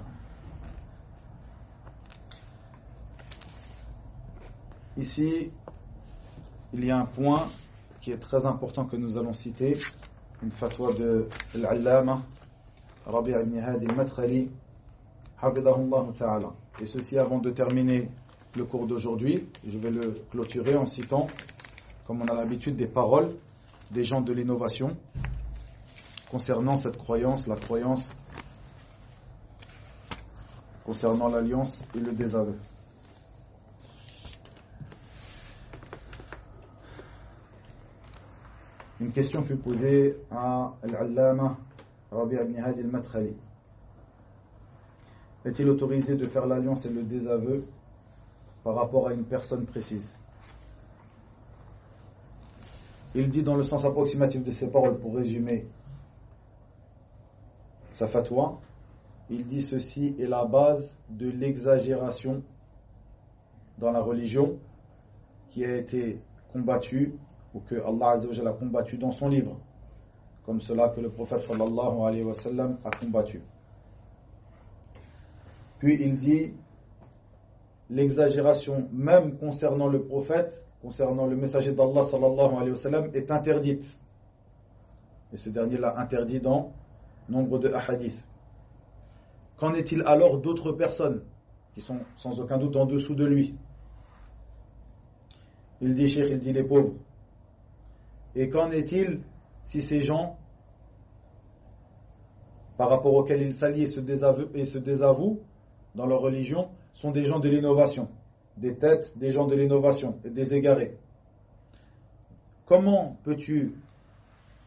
Ici, il y a un point qui est très important que nous allons citer, une fatwa de l'allama Rabi' ibn Hadi al-Madkhali hafidahullah ta'ala. Et ceci avant de terminer le cours d'aujourd'hui, je vais le clôturer en citant, comme on a l'habitude, des paroles des gens de l'innovation concernant cette croyance, la croyance concernant l'alliance et le désaveu. Une question fut posée à l'allama Rabi' ibn Hadi al-Madkhali. Est-il autorisé de faire l'alliance et le désaveu par rapport à une personne précise? Il dit dans le sens approximatif de ces paroles, pour résumer sa fatwa, il dit ceci est la base de l'exagération dans la religion qui a été combattue ou que Allah Azza wa Jalla a combattu dans son livre, comme cela que le prophète sallallahu alayhi wa sallam a combattu. Puis il dit l'exagération même concernant le prophète, concernant le messager d'Allah sallallahu alayhi wa sallam est interdite. Et ce dernier l'a interdit dans nombre de hadiths. Qu'en est-il alors d'autres personnes qui sont sans aucun doute en dessous de lui? Il dit cheikh, il dit les pauvres. Et qu'en est-il si ces gens, par rapport auxquels ils s'allient et se désavouent dans leur religion, sont des gens de l'innovation, des têtes des gens de l'innovation et des égarés? Comment peux-tu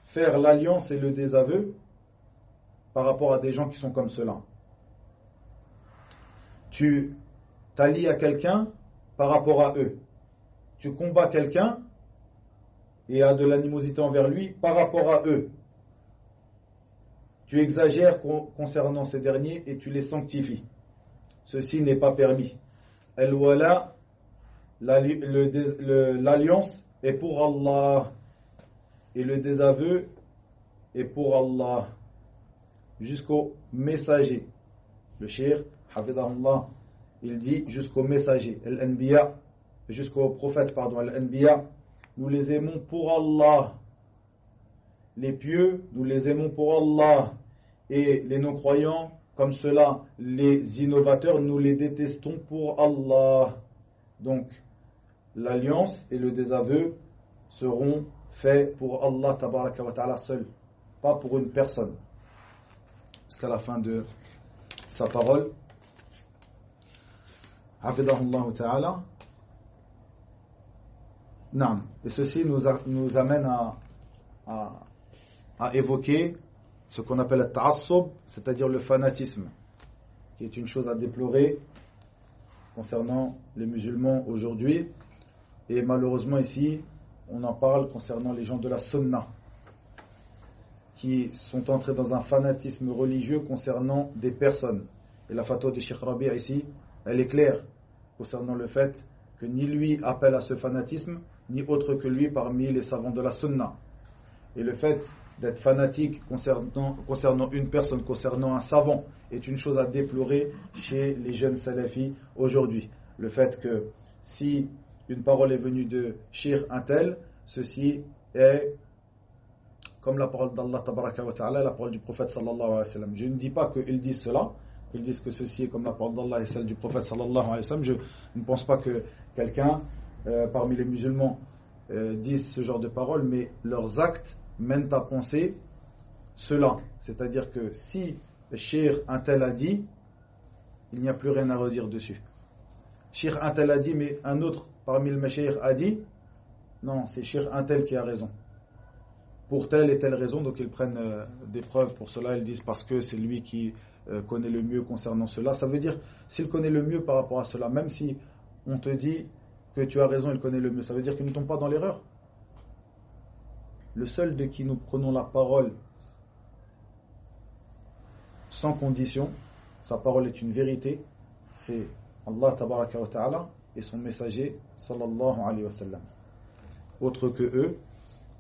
faire l'alliance et le désaveu par rapport à des gens qui sont comme cela? Tu t'allies à quelqu'un par rapport à eux. Tu combats quelqu'un et as de l'animosité envers lui par rapport à eux. Tu exagères concernant ces derniers et tu les sanctifies. Ceci n'est pas permis. Al-wala, l'alliance est pour Allah et le désaveu est pour Allah jusqu'au messager. Le cheikh, hafidahullah, il dit jusqu'au messager, al-anbiya, jusqu'au prophète, al-anbiya, nous les aimons pour Allah. Les pieux, nous les aimons pour Allah. Et les non-croyants, comme cela, les innovateurs, nous les détestons pour Allah. Donc, l'alliance et le désaveu seront faits pour Allah tabaraka wa ta'ala seul, pas pour une personne. Jusqu'à la fin de sa parole, hafidahullah ta'ala. Non. Et ceci nous amène à évoquer ce qu'on appelle le ta'assub, c'est-à-dire le fanatisme, qui est une chose à déplorer concernant les musulmans aujourd'hui, Et malheureusement ici, on en parle concernant les gens de la sunna, qui sont entrés dans un fanatisme religieux concernant des personnes. Et la fatwa de Cheikh Rabi' ici, elle est claire concernant le fait que ni lui appelle à ce fanatisme, ni autre que lui parmi les savants de la sunna. Et le fait d'être fanatique concernant une personne, concernant un savant, est une chose à déplorer chez les jeunes salafis aujourd'hui. Le fait que si une parole est venue de Cheikh un tel, ceci est comme la parole d'Allah tabaraka wa ta'ala, la parole du prophète sallallahu alayhi wa sallam. Je ne dis pas qu'ils disent cela, qu'ils disent que ceci est comme la parole d'Allah et celle du prophète sallallahu alayhi wa sallam. Je ne pense pas que quelqu'un parmi les musulmans dise ce genre de paroles, mais leurs actes mènent à penser cela. C'est-à-dire que si Cheikh un tel a dit, il n'y a plus rien à redire dessus. Cheikh un tel a dit, mais un autre parmi le Cheikh a dit, non, c'est Cheikh un tel qui a raison. Pour telle et telle raison, donc ils prennent des preuves pour cela, ils disent parce que c'est lui qui connaît le mieux concernant cela. Ça veut dire, s'il connaît le mieux par rapport à cela, même si on te dit que tu as raison, il connaît le mieux, ça veut dire qu'il ne tombe pas dans l'erreur. Le seul de qui nous prenons la parole sans condition, sa parole est une vérité, c'est Allah tabaraka wa ta'ala et son messager sallallahu alayhi wa sallam. Autre que eux,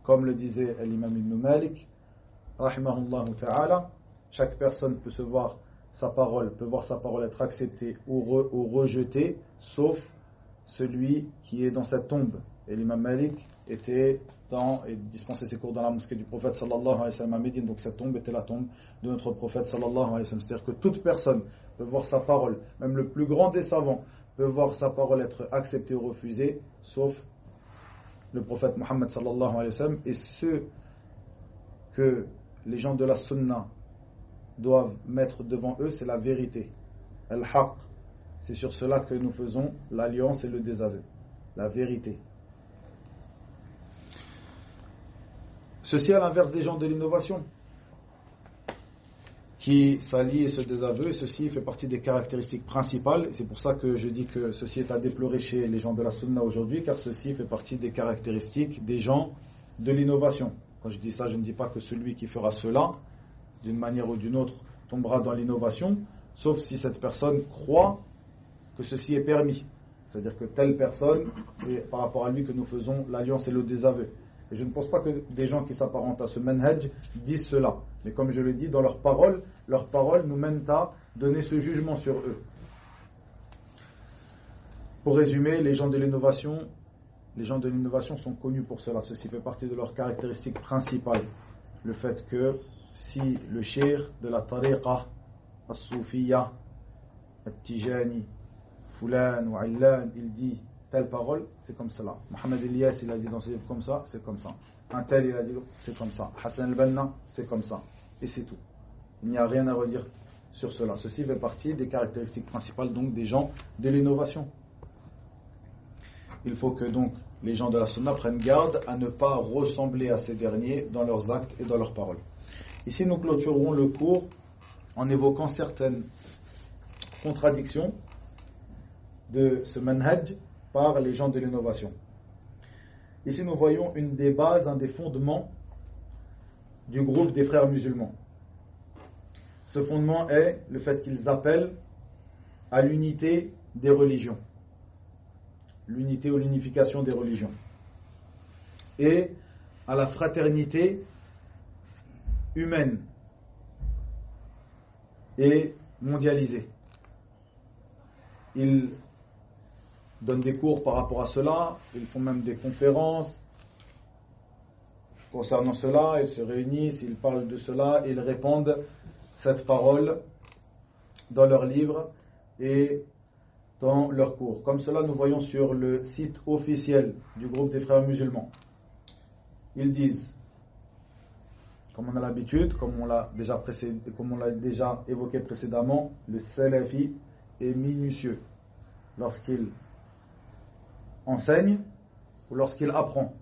comme le disait l'imam Ibn Malik, rahimahullah ta'ala, chaque personne peut voir sa parole être acceptée ou rejetée, sauf celui qui est dans cette tombe. Et l'imam Malik était et dispensait ses cours dans la mosquée du prophète sallallahu alayhi wa sallam à Médine, donc cette tombe était la tombe de notre prophète sallallahu alayhi wa sallam. C'est-à-dire que toute personne peut voir sa parole, même le plus grand des savants, peut voir sa parole être acceptée ou refusée, sauf le prophète Mohammed sallallahu alayhi wa sallam. Et ce que les gens de la sunna doivent mettre devant eux, c'est la vérité, al-haq. C'est sur cela que nous faisons l'alliance et le désaveu, la vérité. Ceci à l'inverse des gens de l'innovation qui s'allient et se désavouent, et ceci fait partie des caractéristiques principales. C'est pour ça que je dis que ceci est à déplorer chez les gens de la sunna aujourd'hui, car ceci fait partie des caractéristiques des gens de l'innovation. Quand je dis ça, je ne dis pas que celui qui fera cela, d'une manière ou d'une autre, tombera dans l'innovation, sauf si cette personne croit que ceci est permis. C'est-à-dire que telle personne, c'est par rapport à lui que nous faisons l'alliance et le désaveu. Et je ne pense pas que des gens qui s'apparentent à ce manhaj disent cela. Mais comme je le dis, dans leurs paroles nous mènent à donner ce jugement sur eux. Pour résumer, les gens de l'innovation sont connus pour cela. Ceci fait partie de leurs caractéristiques principales. Le fait que si le cheikh de la tariqa, as-soufiyya, at-tijani, fulan ou illan, il dit telle parole, c'est comme cela. Mohamed Elias, il a dit dans ses livres comme ça, c'est comme ça. Un tel, il a dit c'est comme ça. Hassan al-Banna, c'est comme ça. Et c'est tout. Il n'y a rien à redire sur cela. Ceci fait partie des caractéristiques principales donc des gens de l'innovation. Il faut que donc les gens de la sunna prennent garde à ne pas ressembler à ces derniers dans leurs actes et dans leurs paroles. Ici, nous clôturerons le cours en évoquant certaines contradictions de ce manhaj par les gens de l'innovation. Ici, nous voyons une des bases, un des fondements du groupe des frères musulmans. Ce fondement est le fait qu'ils appellent à l'unité des religions, l'unité ou l'unification des religions, et à la fraternité humaine et mondialisée. Ils donnent des cours par rapport à cela, ils font même des conférences concernant cela, ils se réunissent, ils parlent de cela, ils répandent cette parole dans leurs livres et dans leurs cours. Comme cela, nous voyons sur le site officiel du groupe des frères musulmans. Ils disent, comme on a l'habitude, comme on l'a déjà évoqué précédemment, le salafi est minutieux lorsqu'il enseigne ou lorsqu'il apprend.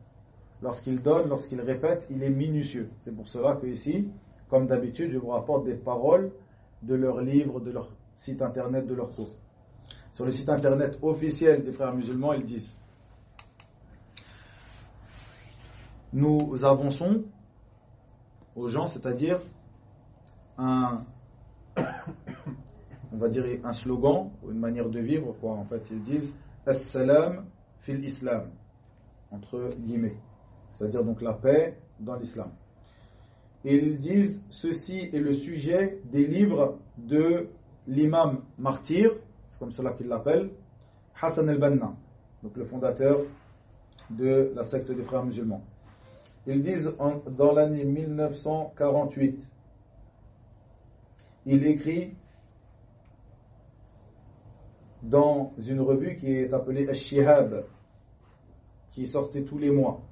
Lorsqu'il donne, lorsqu'il répète, il est minutieux. C'est pour cela que ici, comme d'habitude, je vous rapporte des paroles de leurs livres, de leur site internet, de leurs cours. Sur le site internet officiel des frères musulmans, ils disent nous avançons aux gens, c'est-à-dire on va dire un slogan, une manière de vivre, quoi. En fait, ils disent As-salam fil islam, entre guillemets, c'est-à-dire donc la paix dans l'islam. Et ils disent ceci est le sujet des livres de l'imam martyr, c'est comme cela qu'ils l'appellent, Hassan al-Banna, donc le fondateur de la secte des frères musulmans. Ils disent dans l'année 1948, il écrit dans une revue qui est appelée Al-Shihab, qui sortait tous les mois.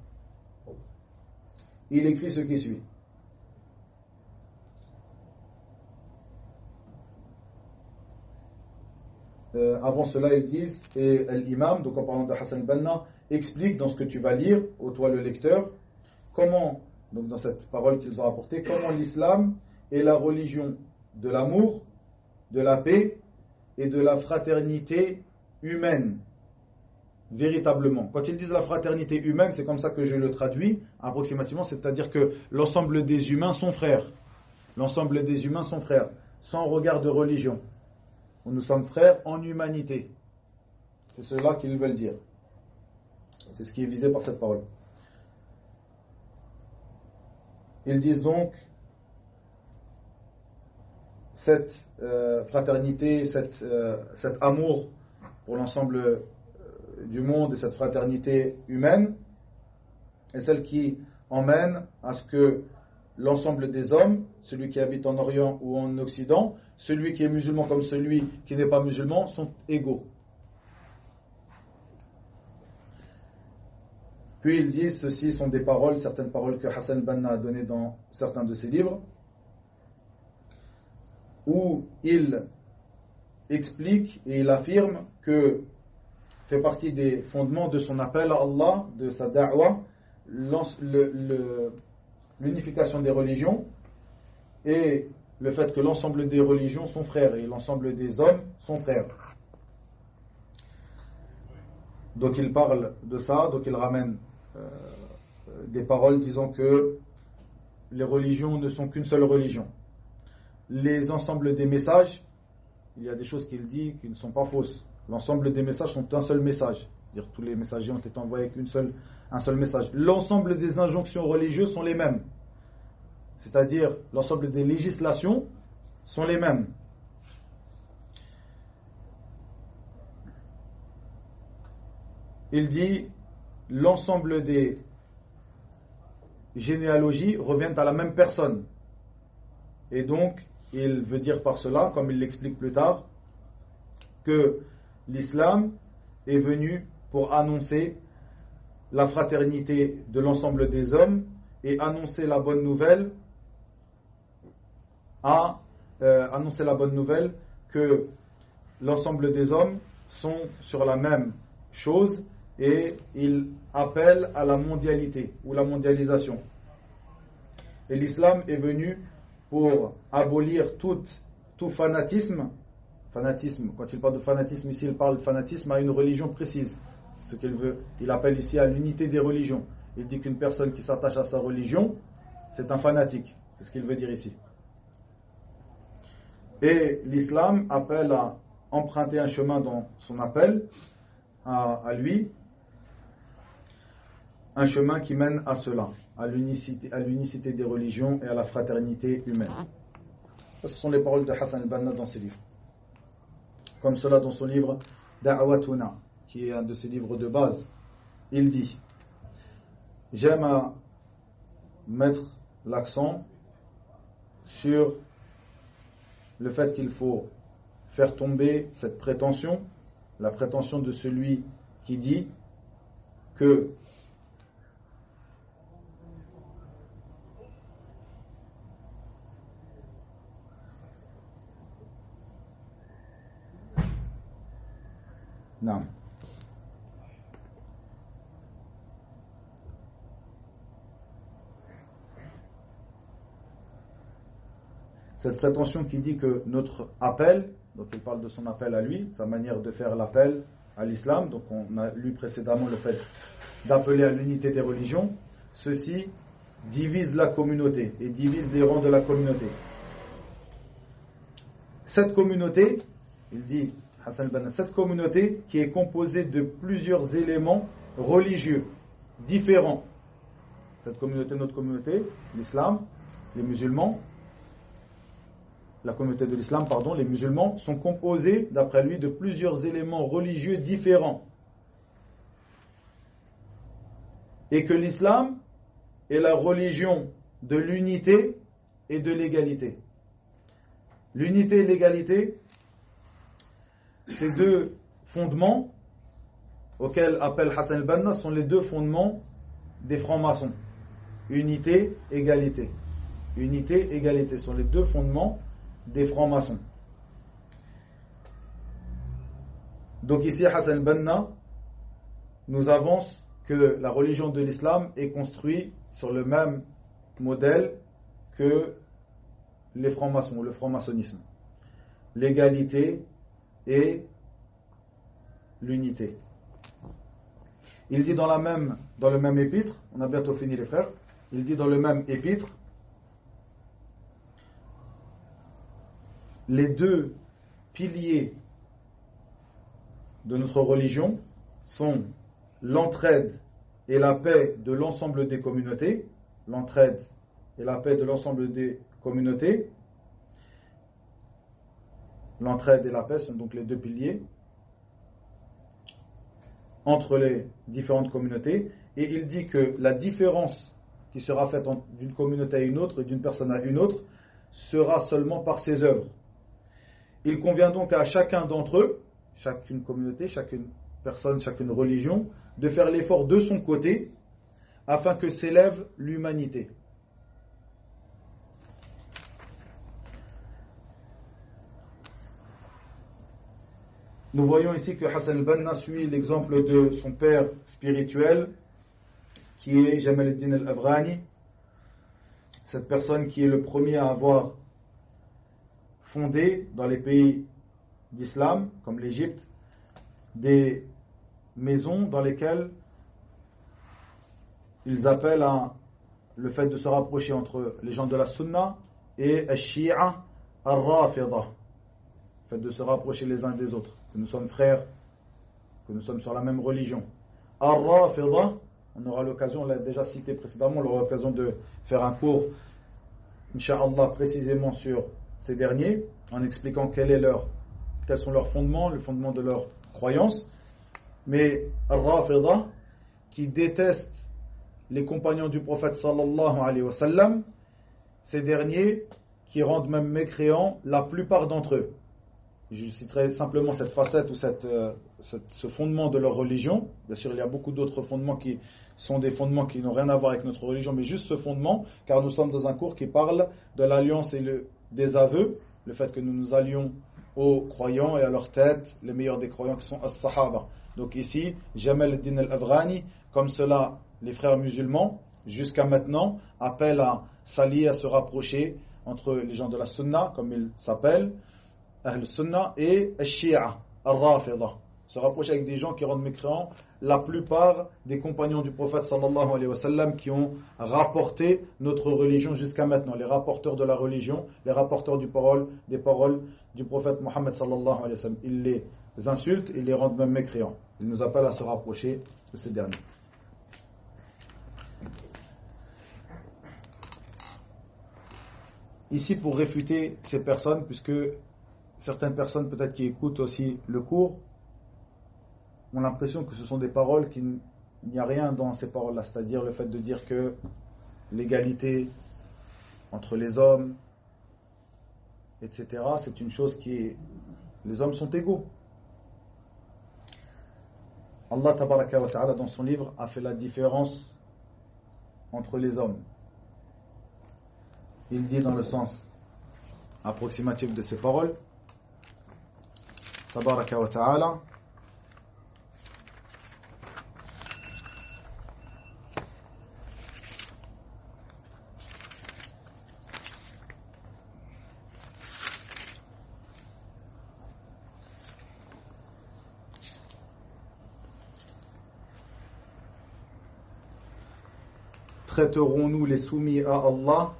Il écrit ce qui suit. Avant cela, ils disent, et l'imam, donc en parlant de Hassan al-Banna, explique dans ce que tu vas lire, ô toi le lecteur, comment, donc dans cette parole qu'ils ont apportée, comment l'islam est la religion de l'amour, de la paix et de la fraternité humaine, véritablement. Quand ils disent la fraternité humaine, c'est comme ça que je le traduis approximativement, c'est-à-dire que l'ensemble des humains sont frères. L'ensemble des humains sont frères, sans regard de religion. Nous sommes frères en humanité. C'est cela qu'ils veulent dire. C'est ce qui est visé par cette parole. Ils disent donc cette fraternité, cet amour pour l'ensemble du monde et cette fraternité humaine est celle qui emmène à ce que l'ensemble des hommes, celui qui habite en Orient ou en Occident, celui qui est musulman comme celui qui n'est pas musulman, sont égaux. Puis ils disent, ceci sont des paroles, certaines paroles que Hassan Banna a données dans certains de ses livres, où il explique et il affirme que fait partie des fondements de son appel à Allah, de sa da'wah, l'unification des religions et le fait que l'ensemble des religions sont frères et l'ensemble des hommes sont frères. Donc il parle de ça, donc il ramène des paroles disant que les religions ne sont qu'une seule religion. Les ensembles des messages, il y a des choses qu'il dit qui ne sont pas fausses. L'ensemble des messages sont un seul message. C'est-à-dire que tous les messagers ont été envoyés avec un seul message. L'ensemble des injonctions religieuses sont les mêmes. C'est-à-dire l'ensemble des législations sont les mêmes. Il dit l'ensemble des généalogies reviennent à la même personne. Et donc, il veut dire par cela, comme il l'explique plus tard, que l'islam est venu pour annoncer la fraternité de l'ensemble des hommes et annoncer la bonne nouvelle que l'ensemble des hommes sont sur la même chose et il appelle à la mondialité ou la mondialisation. Et l'islam est venu pour abolir tout fanatisme. Fanatisme, quand il parle de fanatisme ici, il parle de fanatisme à une religion précise. Ce qu'il veut, il appelle ici à l'unité des religions. Il dit qu'une personne qui s'attache à sa religion, c'est un fanatique. C'est ce qu'il veut dire ici. Et l'islam appelle à emprunter un chemin dans son appel à lui, un chemin qui mène à cela, à l'unicité des religions et à la fraternité humaine. Ce sont les paroles de Hassan al-Banna dans ses livres. Comme cela dans son livre Da'watuna, qui est un de ses livres de base. Il dit: j'aime à mettre l'accent sur le fait qu'il faut faire tomber cette prétention, la prétention de celui qui dit que non. Cette prétention qui dit que notre appel, donc il parle de son appel à lui, sa manière de faire l'appel à l'islam, donc on a lu précédemment le fait d'appeler à l'unité des religions, ceci divise la communauté et divise les rangs de la communauté. Cette communauté, il dit Hassan al-Banna, cette communauté qui est composée de plusieurs éléments religieux différents. Cette communauté, notre communauté, l'islam, les musulmans, la communauté de l'islam, pardon, les musulmans sont composés, d'après lui, de plusieurs éléments religieux différents. Et que l'islam est la religion de l'unité et de l'égalité. L'unité et l'égalité, ces deux fondements auxquels appelle Hassan al-Banna sont les deux fondements des francs-maçons. Unité, égalité. Unité, égalité sont les deux fondements des francs-maçons. Donc ici, Hassan al-Banna nous avance que la religion de l'islam est construite sur le même modèle que les francs-maçons, le franc-maçonnisme. L'égalité et l'unité. Il dit dans le même épître, on a bientôt fini les frères, il dit dans le même épître, les deux piliers de notre religion sont l'entraide et la paix de l'ensemble des communautés. L'entraide et la paix de l'ensemble des communautés. L'entraide et la paix sont donc les deux piliers entre les différentes communautés. Et il dit que la différence qui sera faite d'une communauté à une autre, d'une personne à une autre, sera seulement par ses œuvres. Il convient donc à chacun d'entre eux, chacune communauté, chacune personne, chacune religion, de faire l'effort de son côté afin que s'élève l'humanité. Nous voyons ici que Hassan al-Banna suit l'exemple de son père spirituel, qui est Jamal al-Din al-Afghani, cette personne qui est le premier à avoir fondé dans les pays d'islam, comme l'Égypte, des maisons dans lesquelles ils appellent à le fait de se rapprocher entre les gens de la Sunna et al-Shi'a al-Rafida, le fait de se rapprocher les uns des autres, que nous sommes frères, que nous sommes sur la même religion. Al-Rafida, on aura l'occasion, on l'a déjà cité précédemment, on aura l'occasion de faire un cours, Inch'Allah, précisément sur ces derniers, en expliquant quels sont leurs fondements, le fondement de leur croyance. Mais Al-Rafida, qui détestent les compagnons du prophète sallallahu alayhi wa sallam, ces derniers qui rendent même mécréants la plupart d'entre eux. Je citerai simplement cette facette ou ce fondement de leur religion. Bien sûr, il y a beaucoup d'autres fondements qui sont des fondements qui n'ont rien à voir avec notre religion, mais juste ce fondement, car nous sommes dans un cours qui parle de l'alliance et des aveux, le fait que nous nous allions aux croyants et à leur tête, les meilleurs des croyants qui sont as-Sahaba. Donc ici, Jamal al-Din al-Afghani, comme cela, les frères musulmans, jusqu'à maintenant, appellent à s'allier, à se rapprocher entre les gens de la Sunna, comme ils s'appellent, Ahl Sunna, et Al-Shi'a, Al-Rafida. Se rapprocher avec des gens qui rendent mécréants la plupart des compagnons du prophète sallallahu alayhi wa sallam qui ont rapporté notre religion jusqu'à maintenant. Les rapporteurs de la religion, les rapporteurs des paroles du prophète Mohammed sallallahu alayhi wa sallam. Ils les insultent, ils les rendent même mécréants. Ils nous appellent à se rapprocher de ces derniers. Ici, pour réfuter ces personnes, puisque certaines personnes peut-être qui écoutent aussi le cours ont l'impression que ce sont des paroles il n'y a rien dans ces paroles-là, c'est-à-dire le fait de dire que l'égalité entre les hommes, etc., c'est une chose les hommes sont égaux. Allah tabaraka wa ta'ala dans son livre a fait la différence entre les hommes. Il dit dans le sens approximatif de ces paroles, tabaraka wa ta'ala, traiterons-nous les soumis à Allah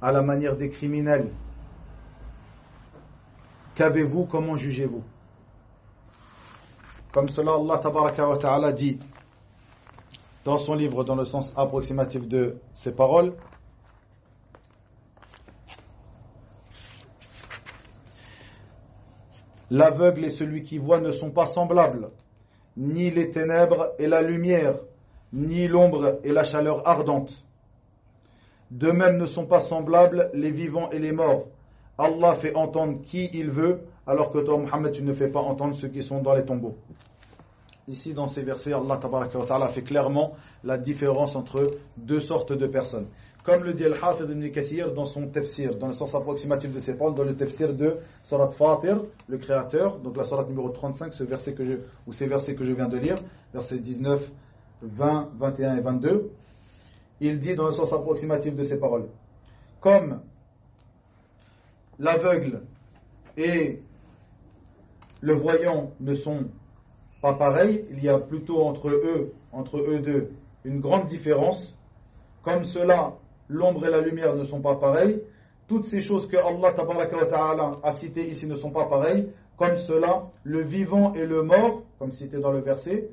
à la manière des criminels? Qu'avez-vous, comment jugez-vous? Comme cela, Allah tabaraka wa ta'ala dit dans son livre, dans le sens approximatif de ces paroles, l'aveugle et celui qui voit ne sont pas semblables, ni les ténèbres et la lumière, ni l'ombre et la chaleur ardente. De même ne sont pas semblables les vivants et les morts. Allah fait entendre qui il veut, alors que toi, Mohammed, tu ne fais pas entendre ceux qui sont dans les tombeaux. Ici, dans ces versets, Allah tabaraka wa ta'ala fait clairement la différence entre deux sortes de personnes. Comme le dit Al-Hafidh ibn Kathir dans son tafsir, dans le sens approximatif de ses paroles, dans le tafsir de Surat Fatir, le Créateur, donc la Surat numéro 35, ces versets que je viens de lire, versets 19, 20, 21 et 22, il dit dans le sens approximatif de ses paroles, comme l'aveugle et le voyant ne sont pas pareils, il y a plutôt entre eux deux, une grande différence. Comme cela, l'ombre et la lumière ne sont pas pareilles. Toutes ces choses que Allah tabaraka wa ta'ala a citées ici ne sont pas pareilles. Comme cela, le vivant et le mort, comme cité dans le verset,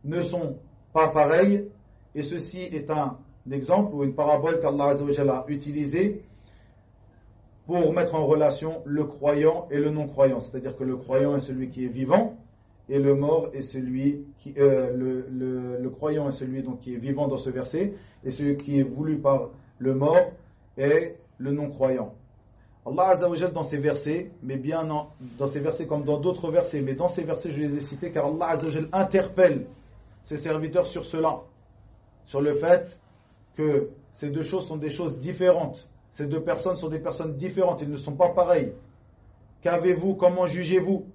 ne sont pas pareils. Et ceci est un exemple ou une parabole qu'Allah azza wa jalla a utilisée pour mettre en relation le croyant et le non-croyant. C'est-à-dire que le croyant est celui qui est vivant, et le mort est celui qui le croyant est celui donc qui est vivant dans ce verset, et celui qui est voulu par le mort est le non-croyant. Allah Azza wa Jalla dans ces versets, mais bien dans ces versets comme dans d'autres versets, mais dans ces versets je les ai cités car Allah Azza wa Jalla interpelle ses serviteurs sur cela, sur le fait que ces deux choses sont des choses différentes. Ces deux personnes sont des personnes différentes, ils ne sont pas pareils. Qu'avez-vous, comment jugez-vous?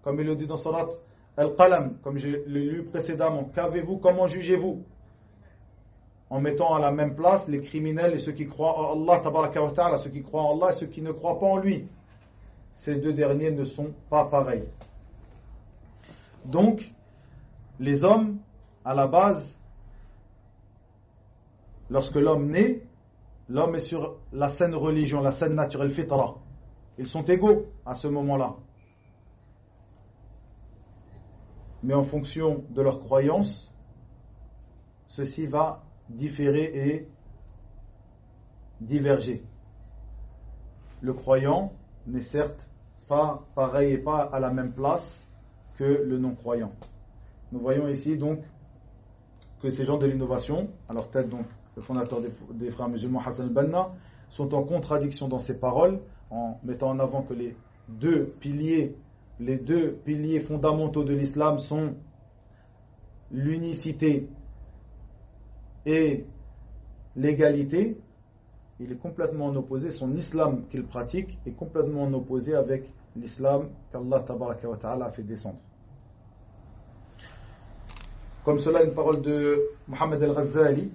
Comme il le dit dans Surat Al-Qalam, comme je l'ai lu précédemment, qu'avez-vous, comment jugez-vous? En mettant à la même place les criminels et ceux qui croient en Allah, tabaraka wa ta'ala, ceux qui croient en Allah et ceux qui ne croient pas en lui. Ces deux derniers ne sont pas pareils. Donc, les hommes, à la base, lorsque l'homme naît, l'homme est sur la saine religion, la saine naturelle fitra. Ils sont égaux à ce moment-là. Mais en fonction de leur croyance, ceci va différer et diverger. Le croyant n'est certes pas pareil et pas à la même place que le non-croyant. Nous voyons ici donc que ces gens de l'innovation, à leur tête donc le fondateur des frères musulmans Hassan al-Banna, sont en contradiction dans ces paroles, en mettant en avant que les deux piliers fondamentaux de l'islam sont l'unicité et l'égalité. Il est complètement en opposé, son islam qu'il pratique est complètement en opposé avec l'islam qu'Allah tabaraka wa ta'ala a fait descendre. Comme cela, une parole de Mohammed al-Ghazali,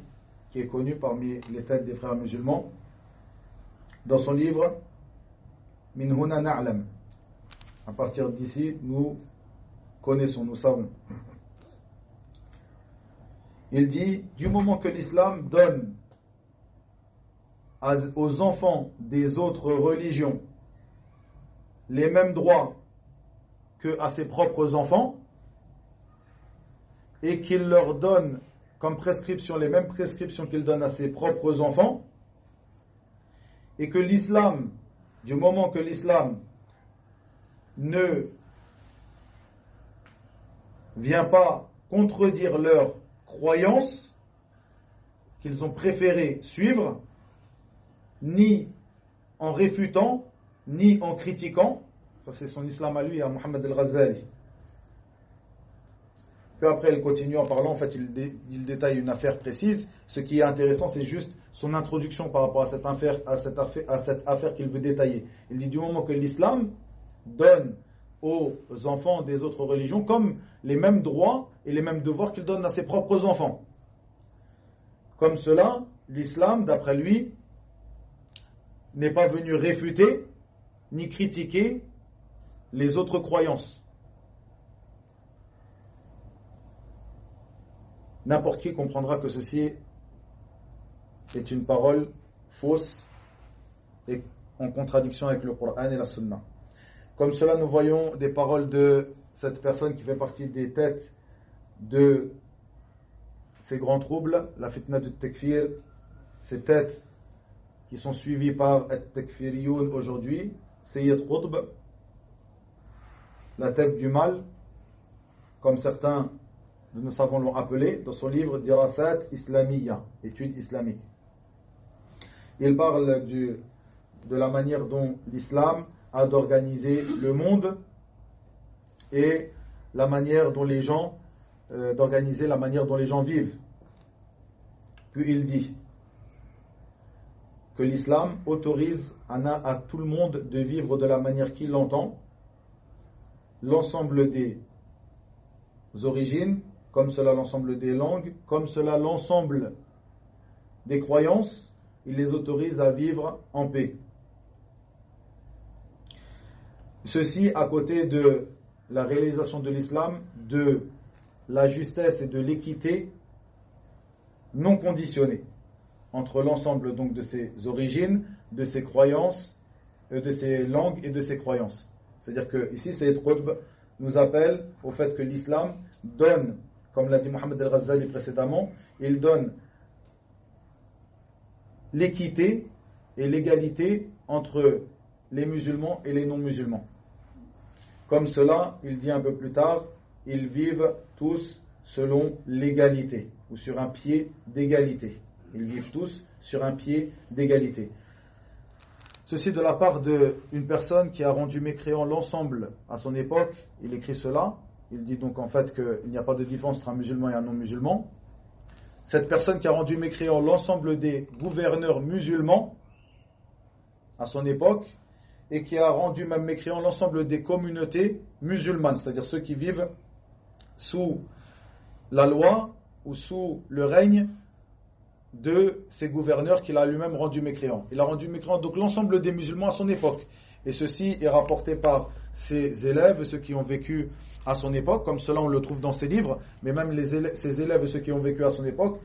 qui est connu parmi les têtes des frères musulmans, dans son livre Min huna na'lam. À partir d'ici, nous connaissons, nous savons. Il dit, du moment que l'islam donne aux enfants des autres religions les mêmes droits qu'à ses propres enfants, et qu'il leur donne comme prescription les mêmes prescriptions qu'il donne à ses propres enfants, et que l'islam, du moment que l'islam ne vient pas contredire leur croyance qu'ils ont préféré suivre, ni en réfutant, ni en critiquant. Ça c'est son islam à lui, à Mohammed al-Ghazali. Puis après, il continue en parlant, en fait, il détaille une affaire précise. Ce qui est intéressant, c'est juste son introduction par rapport à cette affaire qu'il veut détailler. Il dit, du moment que l'islam donne aux enfants des autres religions comme les mêmes droits et les mêmes devoirs qu'il donne à ses propres enfants. Comme cela, l'islam, d'après lui, n'est pas venu réfuter ni critiquer les autres croyances. N'importe qui comprendra que ceci est une parole fausse et en contradiction avec le Coran et la Sunna. Comme cela, nous voyons des paroles de cette personne qui fait partie des têtes de ces grands troubles, la fitna du takfir, ces têtes qui sont suivies par at-takfiriyoun aujourd'hui, Sayyid Qutb, la tête du mal, comme certains de nos savants l'ont appelé, dans son livre Dirasat Islamiyya, études islamiques. Il parle de la manière dont l'islam a d'organiser le monde et la manière dont les gens d'organiser la manière dont les gens vivent. Puis il dit que l'islam autorise à tout le monde de vivre de la manière qu'il l'entend, l'ensemble des origines, comme cela l'ensemble des langues, comme cela l'ensemble des croyances, il les autorise à vivre en paix. Ceci à côté de la réalisation de l'islam, de la justesse et de l'équité non conditionnée entre l'ensemble donc de ses origines, de ses croyances, de ses langues et de ses croyances. C'est-à-dire que ici, Sayyid Qutb nous appelle au fait que l'islam donne, comme l'a dit Mohammed al-Ghazali précédemment, il donne l'équité et l'égalité entre les musulmans et les non-musulmans. Comme cela, il dit un peu plus tard, ils vivent tous selon l'égalité, ou sur un pied d'égalité. Ils vivent tous sur un pied d'égalité. Ceci de la part d'une personne qui a rendu mécréant l'ensemble à son époque. Il écrit cela. Il dit donc en fait qu'il n'y a pas de différence entre un musulman et un non-musulman. Cette personne qui a rendu mécréant l'ensemble des gouverneurs musulmans à son époque et qui a rendu même mécréant l'ensemble des communautés musulmanes, c'est-à-dire ceux qui vivent sous la loi ou sous le règne de ces gouverneurs qu'il a lui-même rendu mécréants. Il a rendu mécréants donc l'ensemble des musulmans à son époque. Et ceci est rapporté par ses élèves, ceux qui ont vécu à son époque, comme cela on le trouve dans ses livres, mais même ses élèves et ceux qui ont vécu à son époque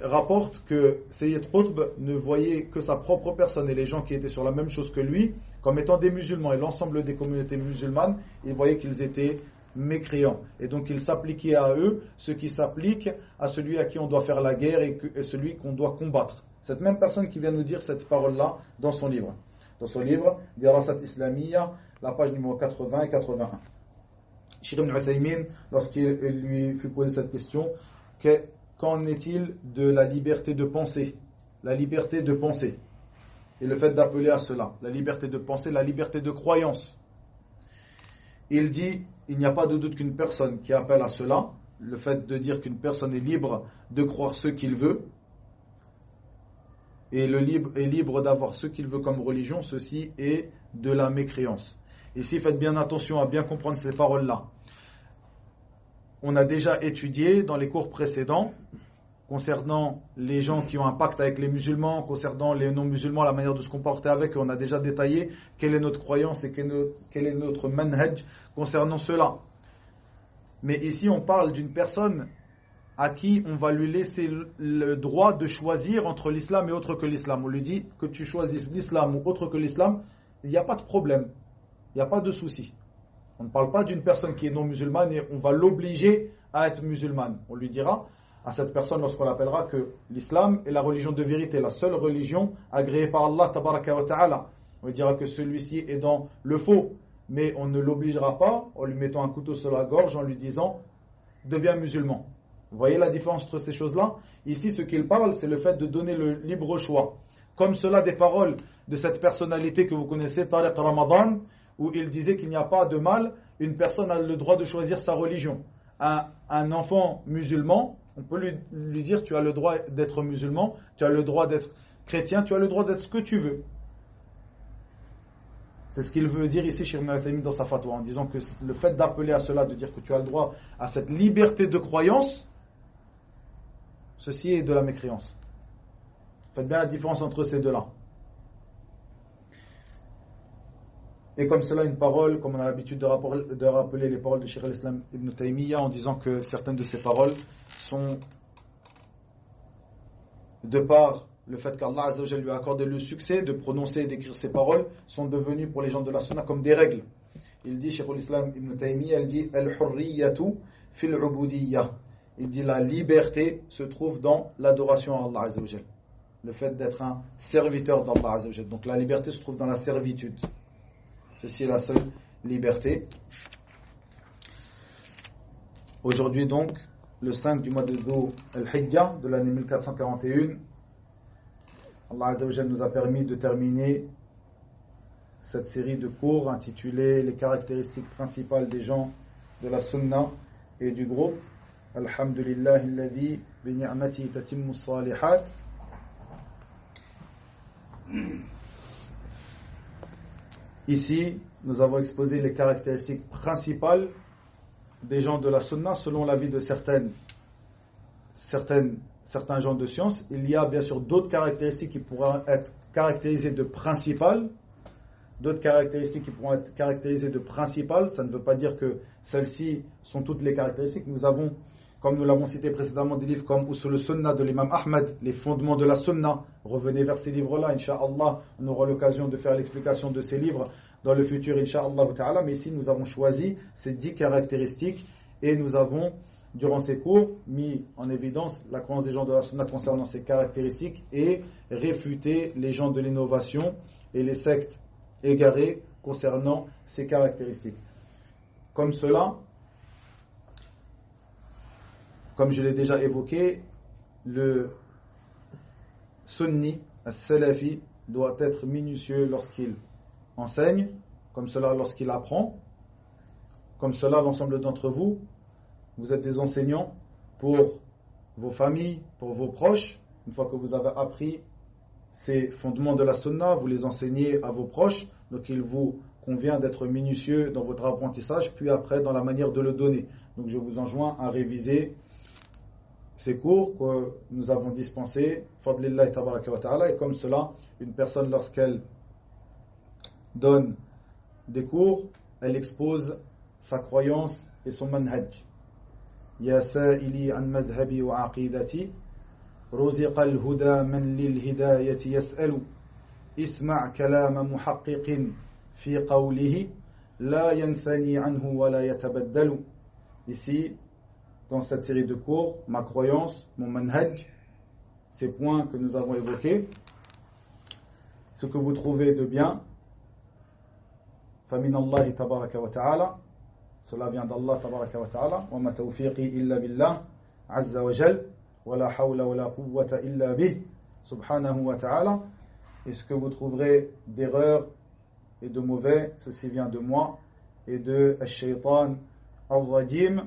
rapportent que Sayyid Qutb ne voyait que sa propre personne et les gens qui étaient sur la même chose que lui comme étant des musulmans, et l'ensemble des communautés musulmanes, il voyait qu'ils étaient mécréants. Et donc il s'appliquait à eux ce qui s'applique à celui à qui on doit faire la guerre et celui qu'on doit combattre. Cette même personne qui vient nous dire cette parole-là dans son livre. Dans son livre, Dirasat Islamiyya, la page numéro 80 et 81. Cheikh Ibn Uthaymin, lorsqu'il lui fut posé cette question, qu'en est-il de la liberté de penser? La liberté de penser. Et le fait d'appeler à cela. La liberté de penser, la liberté de croyance. Il dit, il n'y a pas de doute qu'une personne qui appelle à cela, le fait de dire qu'une personne est libre de croire ce qu'il veut, et est libre d'avoir ce qu'il veut comme religion, ceci est de la mécréance. Ici, faites bien attention à bien comprendre ces paroles-là. On a déjà étudié dans les cours précédents, concernant les gens qui ont un pacte avec les musulmans, concernant les non-musulmans, la manière de se comporter avec eux, on a déjà détaillé quelle est notre croyance et quel est notre manhaj concernant cela. Mais ici, on parle d'une personne à qui on va lui laisser le droit de choisir entre l'islam et autre que l'islam. On lui dit que tu choisisses l'islam ou autre que l'islam, il n'y a pas de problème, il n'y a pas de souci. On ne parle pas d'une personne qui est non-musulmane et on va l'obliger à être musulmane. On lui dira à cette personne lorsqu'on l'appellera que l'islam est la religion de vérité, la seule religion agréée par Allah tabaraka wa ta'ala. On lui dira que celui-ci est dans le faux, mais on ne l'obligera pas en lui mettant un couteau sur la gorge en lui disant deviens musulman. Vous voyez la différence entre ces choses-là? Ici, ce qu'il parle, c'est le fait de donner le libre choix. Comme cela, des paroles de cette personnalité que vous connaissez, Tariq Ramadan, où il disait qu'il n'y a pas de mal, une personne a le droit de choisir sa religion. Un enfant musulman, on peut lui dire tu as le droit d'être musulman, tu as le droit d'être chrétien, tu as le droit d'être ce que tu veux. C'est ce qu'il veut dire ici Cheikh Ibn Uthaymin dans sa fatwa, en disant que le fait d'appeler à cela, de dire que tu as le droit à cette liberté de croyance, ceci est de la mécréance. Faites bien la différence entre ces deux-là. Et comme cela, une parole, comme on a l'habitude de rappeler les paroles de Cheikh al-Islam Ibn Taymiyyah, en disant que certaines de ces paroles sont, de par le fait qu'Allah Azza wa Jalla lui a accordé le succès de prononcer et d'écrire ces paroles, sont devenus pour les gens de la sunna comme des règles. Il dit, Cheikh al-Islam Ibn Taymiyyah, il dit al-hurriyatu fil ubudiyya. Il dit la liberté se trouve dans l'adoration à Allah Azza wa Jalla. Le fait d'être un serviteur d'Allah Azza wa Jalla. Donc la liberté se trouve dans la servitude. Ceci est la seule liberté. Aujourd'hui donc, le 5 du mois de Dhul al-Hijjah de l'année 1441, Allah Azza wa Jalla nous a permis de terminer cette série de cours intitulée les caractéristiques principales des gens de la Sunna et du groupe. Alhamdulillahi alladhi bi ni'matihi tatimmu s-salihat. Ici, nous avons exposé les caractéristiques principales des gens de la Sunna selon l'avis de certains gens de science. Il y a bien sûr d'autres caractéristiques qui pourraient être caractérisées de principales. D'autres caractéristiques qui pourront être caractérisées de principales. Ça ne veut pas dire que celles-ci sont toutes les caractéristiques. Nous avons, comme nous l'avons cité précédemment, des livres comme Usul al-Sunnah de l'imam Ahmed, les fondements de la Sunna. Revenez vers ces livres-là, Inch'Allah. On aura l'occasion de faire l'explication de ces livres dans le futur, Inch'Allah ta'ala. Mais ici, nous avons choisi ces 10 caractéristiques et nous avons, durant ces cours, mis en évidence la croyance des gens de la Sunna concernant ces caractéristiques et réfuté les gens de l'innovation et les sectes égarés concernant ces caractéristiques. Comme cela, comme je l'ai déjà évoqué, le sunni, as-salafi, doit être minutieux lorsqu'il enseigne, comme cela lorsqu'il apprend, comme cela l'ensemble d'entre vous, vous êtes des enseignants pour vos familles, pour vos proches. Une fois que vous avez appris ces fondements de la sunna, vous les enseignez à vos proches, donc il vous convient d'être minutieux dans votre apprentissage, puis après dans la manière de le donner. Donc je vous enjoins à réviser ces cours que nous avons dispensés, fadlillahi tabaraka wa ta'ala, et comme cela, une personne lorsqu'elle donne des cours, elle expose sa croyance et son manhaj. Ya sa'ili an madhhabi wa aqidati رزق الهدى من للهداية يسأل اسمع كلام محقق في قوله لا ينثني عنه ولا يتبدل. Ici, dans cette série de cours, ma croyance, mon manhaj, ces points que nous avons évoqués, ce que vous trouvez de bien, فمن الله تبارك وتعالى, cela vient d'Allah تبارك وتعالى, وما توفيقي إلا بالله عز وجل ولا حول ولا قوة إلا به سبحانه وتعالى. Et ce que vous trouverez d'erreurs et de mauvais, ceci vient de moi et de الشيطان الرجيم.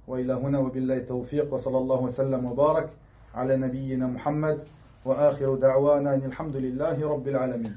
وإلى هنا وبالله التوفيق وصلى الله وسلم وبارك على نبينا محمد وآخر دعوانا الحمد لله رب العالمين.